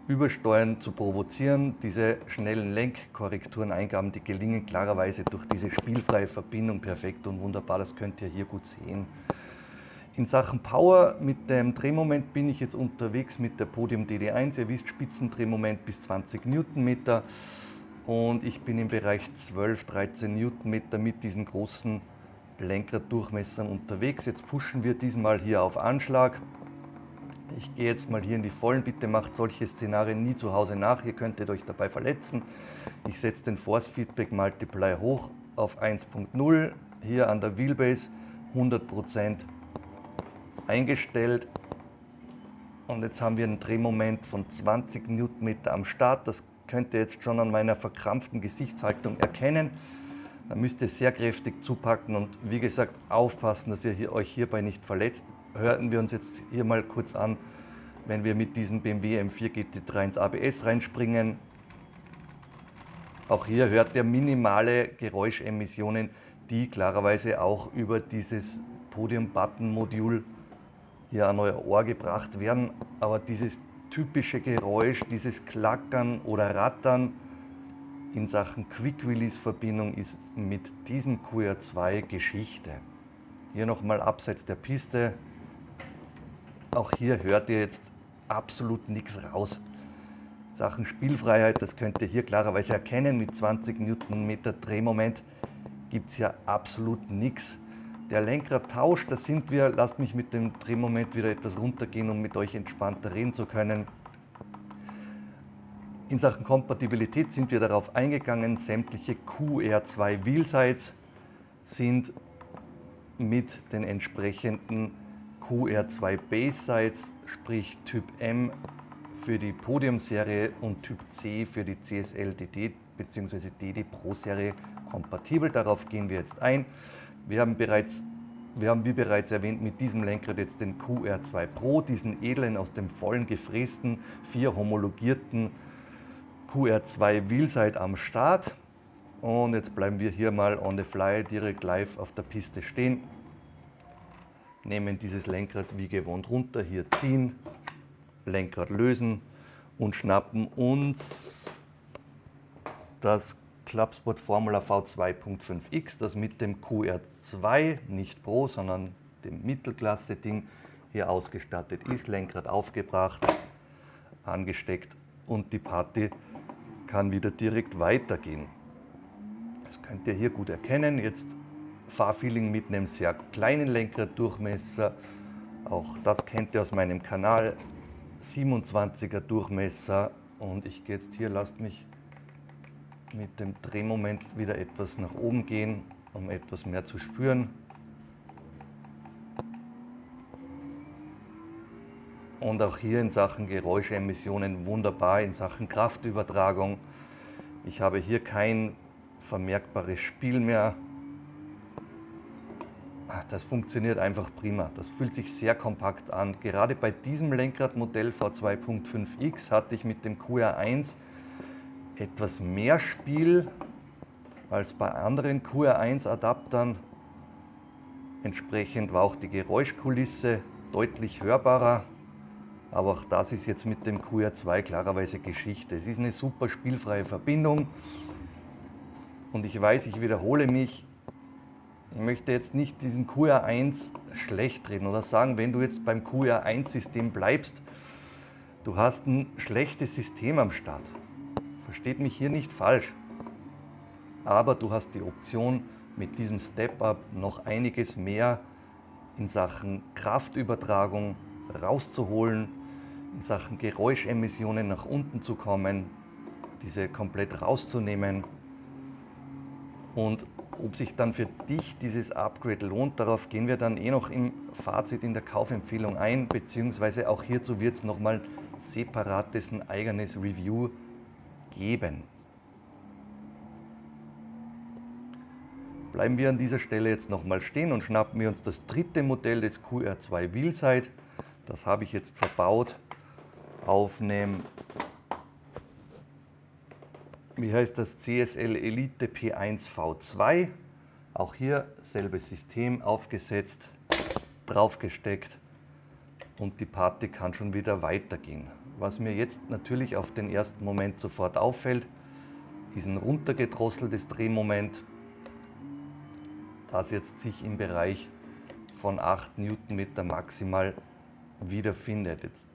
Übersteuern zu provozieren. Diese schnellen Lenkkorrektureneingaben, die gelingen klarerweise durch diese spielfreie Verbindung perfekt und wunderbar. Das könnt ihr hier gut sehen. In Sachen Power mit dem Drehmoment bin ich jetzt unterwegs mit der Podium DD1. Ihr wisst, Spitzendrehmoment bis 20 Newtonmeter und ich bin im Bereich 12-13 Newtonmeter mit diesen großen Lenkraddurchmessern unterwegs. Jetzt pushen wir diesmal hier auf Anschlag. Ich gehe jetzt mal hier in die Vollen, bitte macht solche Szenarien nie zu Hause nach, ihr könntet euch dabei verletzen. Ich setze den Force Feedback Multiplier hoch auf 1.0, hier an der Wheelbase 100% eingestellt. Und jetzt haben wir einen Drehmoment von 20 Newtonmeter am Start, das könnt ihr jetzt schon an meiner verkrampften Gesichtshaltung erkennen. Da müsst ihr sehr kräftig zupacken und wie gesagt aufpassen, dass ihr euch hierbei nicht verletzt. Hören wir uns jetzt hier mal kurz an, wenn wir mit diesem BMW M4 GT3 ins ABS reinspringen. Auch hier hört ihr minimale Geräuschemissionen, die klarerweise auch über dieses Podium-Button-Modul hier an euer Ohr gebracht werden. Aber dieses typische Geräusch, dieses Klackern oder Rattern in Sachen Quick-Release-Verbindung ist mit diesem QR2 Geschichte. Hier nochmal abseits der Piste. Auch hier hört ihr jetzt absolut nichts raus. Sachen Spielfreiheit, das könnt ihr hier klarerweise erkennen, mit 20 Newtonmeter Drehmoment gibt es ja absolut nichts. Der Lenkradtausch, da sind wir, lasst mich mit dem Drehmoment wieder etwas runtergehen, um mit euch entspannter reden zu können. In Sachen Kompatibilität sind wir darauf eingegangen, sämtliche QR2 Wheelsides sind mit den entsprechenden QR2 Base Sides, sprich Typ M für die Podium-Serie und Typ C für die CSL DD bzw. DD Pro Serie kompatibel. Darauf gehen wir jetzt ein. Wir haben wie bereits erwähnt mit diesem Lenkrad jetzt den QR2 Pro, diesen edlen, aus dem vollen gefrästen, 4 homologierten QR2 Wheelside am Start. Und jetzt bleiben wir hier mal on the fly direkt live auf der Piste stehen. Nehmen dieses Lenkrad wie gewohnt runter, hier ziehen, Lenkrad lösen und schnappen uns das Clubsport Formula V2.5X, das mit dem QR2, nicht Pro, sondern dem Mittelklasse-Ding hier ausgestattet ist. Lenkrad aufgebracht, angesteckt und die Party kann wieder direkt weitergehen. Das könnt ihr hier gut erkennen. Jetzt Fahrfeeling mit einem sehr kleinen Lenkraddurchmesser. Auch das kennt ihr aus meinem Kanal. 27er Durchmesser. Und ich gehe jetzt hier, lasst mich mit dem Drehmoment wieder etwas nach oben gehen, um etwas mehr zu spüren. Und auch hier in Sachen Geräuschemissionen wunderbar, in Sachen Kraftübertragung. Ich habe hier kein vermerkbares Spiel mehr. Das funktioniert einfach prima. Das fühlt sich sehr kompakt an. Gerade bei diesem Lenkradmodell V2.5X hatte ich mit dem QR1 etwas mehr Spiel als bei anderen QR1-Adaptern. Entsprechend war auch die Geräuschkulisse deutlich hörbarer. Aber auch das ist jetzt mit dem QR2 klarerweise Geschichte. Es ist eine super spielfreie Verbindung. Und ich weiß, ich wiederhole mich. Ich möchte jetzt nicht diesen QR1 schlecht reden oder sagen, wenn du jetzt beim QR1-System bleibst, du hast ein schlechtes System am Start. Versteht mich hier nicht falsch. Aber du hast die Option, mit diesem Step-Up noch einiges mehr in Sachen Kraftübertragung rauszuholen, in Sachen Geräuschemissionen nach unten zu kommen, diese komplett rauszunehmen. Und ob sich dann für dich dieses Upgrade lohnt, darauf gehen wir dann noch im Fazit in der Kaufempfehlung ein, beziehungsweise auch hierzu wird es nochmal separates ein eigenes Review geben. Bleiben wir an dieser Stelle jetzt nochmal stehen und schnappen wir uns das dritte Modell des QR2 Wheelside. Das habe ich jetzt verbaut auf einem, wie heißt das, CSL Elite P1 V2. Auch hier selbes System aufgesetzt, draufgesteckt und die Party kann schon wieder weitergehen. Was mir jetzt natürlich auf den ersten Moment sofort auffällt, ist ein runtergedrosseltes Drehmoment, das jetzt sich im Bereich von 8 Newtonmeter maximal wiederfindet. Jetzt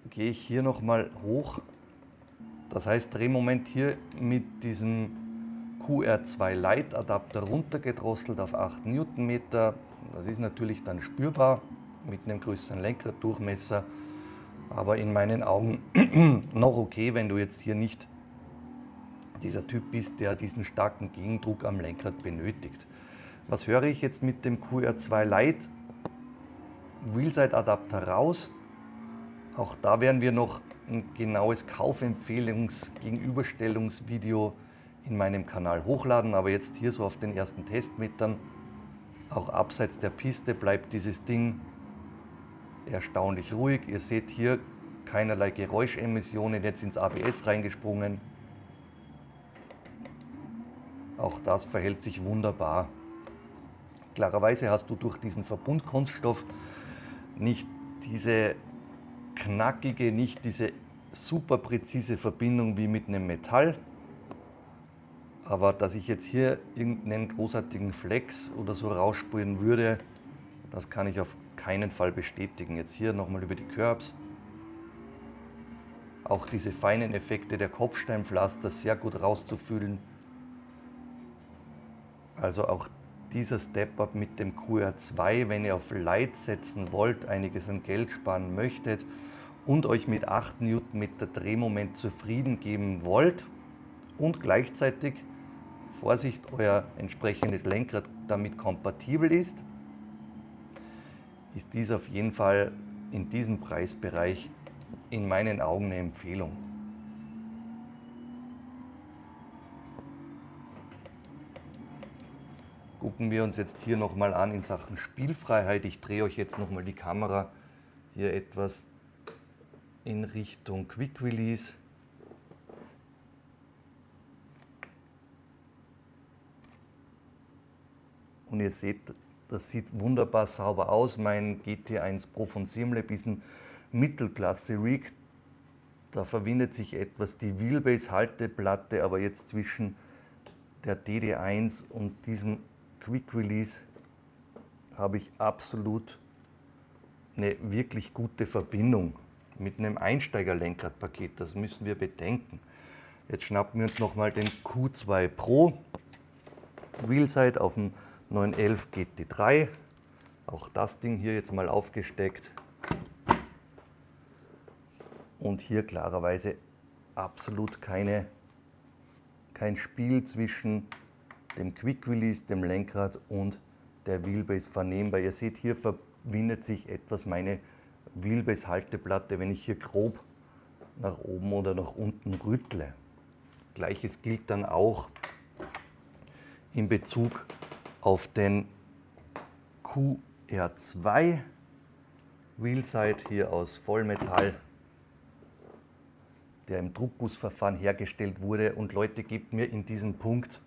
gehe ich hier nochmal hoch. Das heißt, Drehmoment hier mit diesem QR2 Lite Adapter runtergedrosselt auf 8 Newtonmeter. Das ist natürlich dann spürbar mit einem größeren Lenkraddurchmesser, aber in meinen Augen noch okay, wenn du jetzt hier nicht dieser Typ bist, der diesen starken Gegendruck am Lenkrad benötigt. Was höre ich jetzt mit dem QR2 Lite Wheelside Adapter raus? Auch da werden wir noch ein genaues Kaufempfehlungs-Gegenüberstellungsvideo in meinem Kanal hochladen, aber jetzt hier so auf den ersten Testmetern, auch abseits der Piste, bleibt dieses Ding erstaunlich ruhig. Ihr seht hier keinerlei Geräuschemissionen, jetzt ins ABS reingesprungen. Auch das verhält sich wunderbar. Klarerweise hast du durch diesen Verbundkunststoff nicht diese knackige, nicht diese super präzise Verbindung wie mit einem Metall. Aber dass ich jetzt hier irgendeinen großartigen Flex oder so rausspüren würde, das kann ich auf keinen Fall bestätigen. Jetzt hier nochmal über die Curbs. Auch diese feinen Effekte der Kopfsteinpflaster sehr gut rauszufühlen. Also auch dieser Step-Up mit dem QR2, wenn ihr auf Light setzen wollt, einiges an Geld sparen möchtet und euch mit 8 Newtonmeter Drehmoment zufrieden geben wollt und gleichzeitig, Vorsicht, euer entsprechendes Lenkrad damit kompatibel ist dies auf jeden Fall in diesem Preisbereich in meinen Augen eine Empfehlung. Gucken wir uns jetzt hier nochmal an in Sachen Spielfreiheit. Ich drehe euch jetzt nochmal die Kamera hier etwas in Richtung Quick Release. Und ihr seht, das sieht wunderbar sauber aus. Mein GT1 Pro von Simlab ist ein Mittelklasse-Rig. Da verwendet sich etwas die Wheelbase-Halteplatte, aber jetzt zwischen der DD1 und diesem Quick Release habe ich absolut eine wirklich gute Verbindung mit einem Einsteigerlenkradpaket. Das müssen wir bedenken. Jetzt schnappen wir uns nochmal den Q2 Pro Wheelside auf dem 911 GT3. Auch das Ding hier jetzt mal aufgesteckt. Und hier klarerweise absolut kein Spiel zwischen dem Quick Release, dem Lenkrad und der Wheelbase vernehmbar. Ihr seht, hier verbindet sich etwas meine Wheelbase-Halteplatte, wenn ich hier grob nach oben oder nach unten rüttle. Gleiches gilt dann auch in Bezug auf den QR2 Wheelside hier aus Vollmetall, der im Druckgussverfahren hergestellt wurde. Und Leute, gebt mir in diesem Punkt,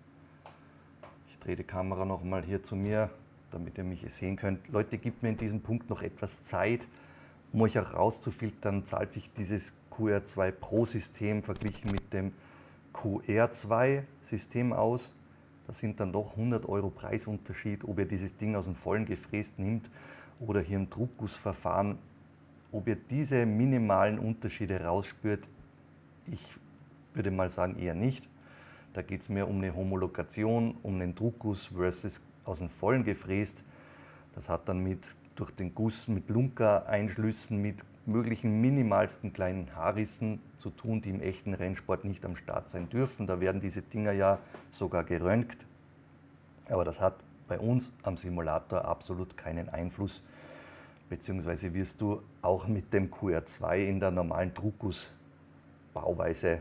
ich drehe die Kamera nochmal hier zu mir, damit ihr mich sehen könnt, Leute, gebt mir in diesem Punkt noch etwas Zeit, um euch auch rauszufiltern, zahlt sich dieses QR2 Pro System verglichen mit dem QR2 System aus. Das sind dann doch 100 € Preisunterschied, ob ihr dieses Ding aus dem vollen Gefräß nimmt oder hier im Druckgussverfahren. Ob ihr diese minimalen Unterschiede rausspürt, ich würde mal sagen eher nicht. Da geht es mehr um eine Homologation, um einen Druckguss versus aus dem vollen Gefräß. Das hat dann durch den Guss mit Lunker-Einschlüssen, mit möglichen minimalsten kleinen Haarrissen zu tun, die im echten Rennsport nicht am Start sein dürfen. Da werden diese Dinger ja sogar geröntgt. Aber das hat bei uns am Simulator absolut keinen Einfluss. Beziehungsweise wirst du auch mit dem QR2 in der normalen Druckgussbauweise,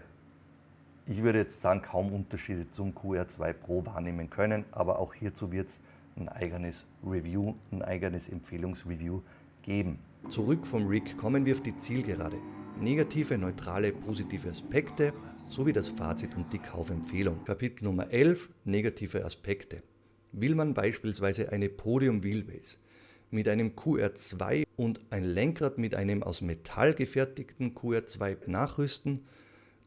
ich würde jetzt sagen, kaum Unterschiede zum QR2 Pro wahrnehmen können. Aber auch hierzu wird es ein eigenes Review, ein eigenes Empfehlungsreview geben. Zurück vom Rig kommen wir auf die Zielgerade. Negative, neutrale, positive Aspekte sowie das Fazit und die Kaufempfehlung. Kapitel Nummer 11, negative Aspekte. Will man beispielsweise eine Podium Wheelbase mit einem QR2 und ein Lenkrad mit einem aus Metall gefertigten QR2 nachrüsten,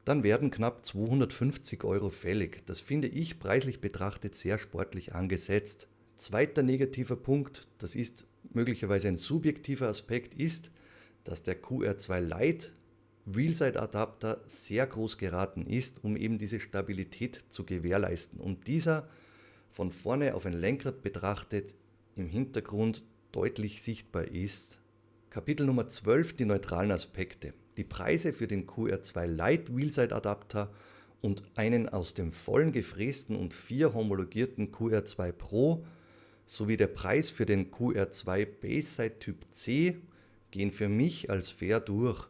dann werden knapp 250 € fällig. Das finde ich preislich betrachtet sehr sportlich angesetzt. Zweiter negativer Punkt, das ist möglicherweise ein subjektiver Aspekt, ist, dass der QR2 Lite Wheelside Adapter sehr groß geraten ist, um eben diese Stabilität zu gewährleisten. Und dieser von vorne auf ein Lenkrad betrachtet im Hintergrund deutlich sichtbar ist. Kapitel Nummer 12, die neutralen Aspekte. Die Preise für den QR2 Lite Wheelside Adapter und einen aus dem vollen gefrästen und 4 homologierten QR2 Pro sowie der Preis für den QR2 Baseside Typ C gehen für mich als fair durch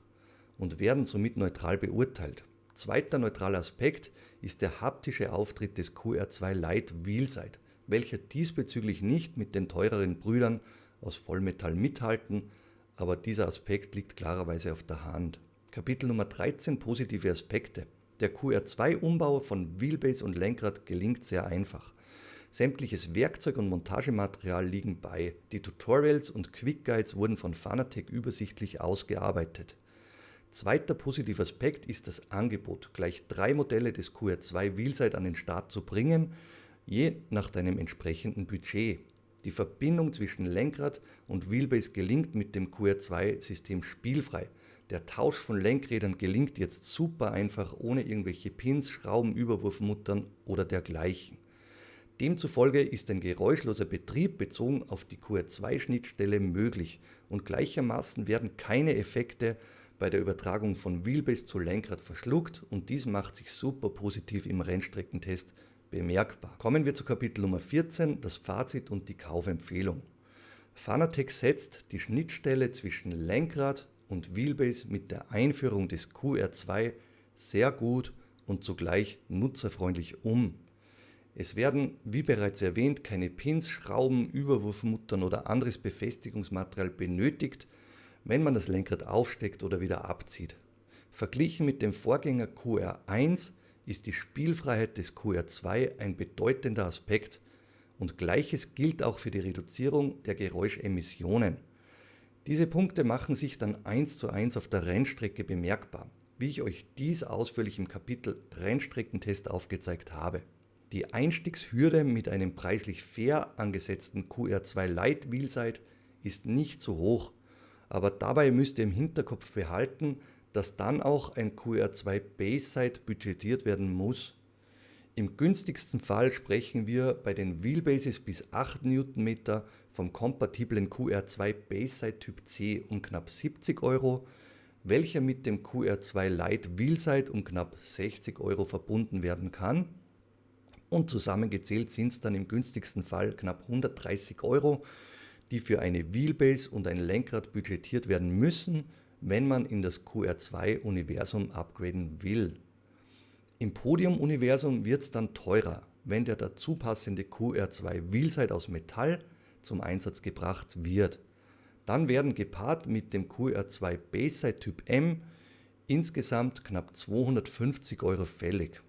und werden somit neutral beurteilt. Zweiter neutraler Aspekt ist der haptische Auftritt des QR2 Lite Wheelside, welcher diesbezüglich nicht mit den teureren Brüdern aus Vollmetall mithalten, aber dieser Aspekt liegt klarerweise auf der Hand. Kapitel Nummer 13, positive Aspekte. Der QR2-Umbau von Wheelbase und Lenkrad gelingt sehr einfach. Sämtliches Werkzeug und Montagematerial liegen bei. Die Tutorials und Quick Guides wurden von Fanatec übersichtlich ausgearbeitet. Zweiter positiver Aspekt ist das Angebot, gleich 3 Modelle des QR2 Wheelside an den Start zu bringen, je nach deinem entsprechenden Budget. Die Verbindung zwischen Lenkrad und Wheelbase gelingt mit dem QR2-System spielfrei. Der Tausch von Lenkrädern gelingt jetzt super einfach, ohne irgendwelche Pins, Schrauben, Überwurfmuttern oder dergleichen. Demzufolge ist ein geräuschloser Betrieb bezogen auf die QR2-Schnittstelle möglich und gleichermaßen werden keine Effekte bei der Übertragung von Wheelbase zu Lenkrad verschluckt und dies macht sich super positiv im Rennstreckentest bemerkbar. Kommen wir zu Kapitel Nummer 14, das Fazit und die Kaufempfehlung. Fanatec setzt die Schnittstelle zwischen Lenkrad und Wheelbase mit der Einführung des QR2 sehr gut und zugleich nutzerfreundlich um. Es werden, wie bereits erwähnt, keine Pins, Schrauben, Überwurfmuttern oder anderes Befestigungsmaterial benötigt, wenn man das Lenkrad aufsteckt oder wieder abzieht. Verglichen mit dem Vorgänger QR1 ist die Spielfreiheit des QR2 ein bedeutender Aspekt und Gleiches gilt auch für die Reduzierung der Geräuschemissionen. Diese Punkte machen sich dann 1:1 auf der Rennstrecke bemerkbar, wie ich euch dies ausführlich im Kapitel Rennstreckentest aufgezeigt habe. Die Einstiegshürde mit einem preislich fair angesetzten QR2 Lite Wheelside ist nicht so hoch, aber dabei müsst ihr im Hinterkopf behalten, dass dann auch ein QR2 Baseside budgetiert werden muss. Im günstigsten Fall sprechen wir bei den Wheelbases bis 8 Nm vom kompatiblen QR2 Baseside Typ C um knapp 70 €, welcher mit dem QR2 Lite Wheelside um knapp 60 € verbunden werden kann. Und zusammengezählt sind es dann im günstigsten Fall knapp 130 €, die für eine Wheelbase und ein Lenkrad budgetiert werden müssen, wenn man in das QR2-Universum upgraden will. Im Podium-Universum wird es dann teurer, wenn der dazu passende QR2 Wheelside aus Metall zum Einsatz gebracht wird. Dann werden gepaart mit dem QR2 Baseside Typ M insgesamt knapp 250 € fällig.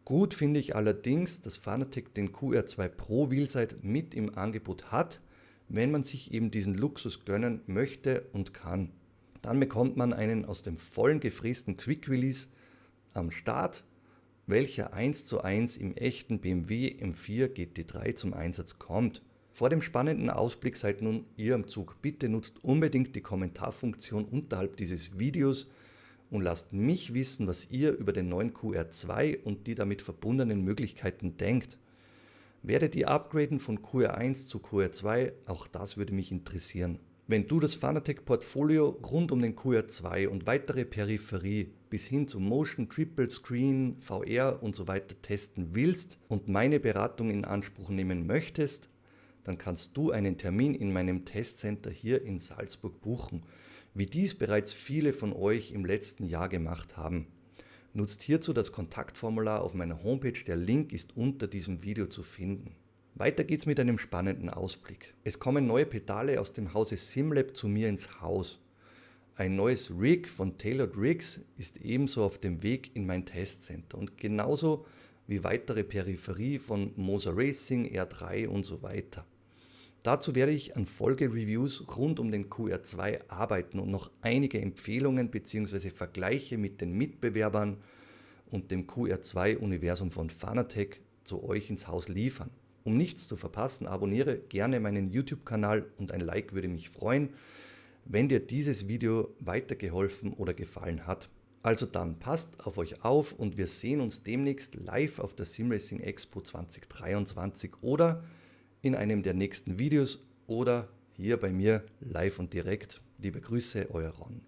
Gut finde ich allerdings, dass Fanatec den QR2 Pro Wheelside mit im Angebot hat, wenn man sich eben diesen Luxus gönnen möchte und kann. Dann bekommt man einen aus dem vollen gefrästen Quick Release am Start, welcher 1:1 im echten BMW M4 GT3 zum Einsatz kommt. Vor dem spannenden Ausblick seid nun ihr am Zug. Bitte nutzt unbedingt die Kommentarfunktion unterhalb dieses Videos und lasst mich wissen, was ihr über den neuen QR2 und die damit verbundenen Möglichkeiten denkt. Werdet ihr upgraden von QR1 zu QR2? Auch das würde mich interessieren. Wenn du das Fanatec Portfolio rund um den QR2 und weitere Peripherie bis hin zu Motion, Triple Screen, VR und so weiter testen willst und meine Beratung in Anspruch nehmen möchtest, dann kannst du einen Termin in meinem Testcenter hier in Salzburg buchen, wie dies bereits viele von euch im letzten Jahr gemacht haben. Nutzt hierzu das Kontaktformular auf meiner Homepage, der Link ist unter diesem Video zu finden. Weiter geht's mit einem spannenden Ausblick. Es kommen neue Pedale aus dem Hause SimLab zu mir ins Haus. Ein neues Rig von Tailored Rigs ist ebenso auf dem Weg in mein Testcenter und genauso wie weitere Peripherie von Moser Racing, R3 und so weiter. Dazu werde ich an Folgereviews rund um den QR2 arbeiten und noch einige Empfehlungen bzw. Vergleiche mit den Mitbewerbern und dem QR2-Universum von Fanatec zu euch ins Haus liefern. Um nichts zu verpassen, abonniere gerne meinen YouTube-Kanal und ein Like würde mich freuen, wenn dir dieses Video weitergeholfen oder gefallen hat. Also dann passt auf euch auf und wir sehen uns demnächst live auf der Simracing Expo 2023 oder in einem der nächsten Videos oder hier bei mir live und direkt. Liebe Grüße, euer Ron.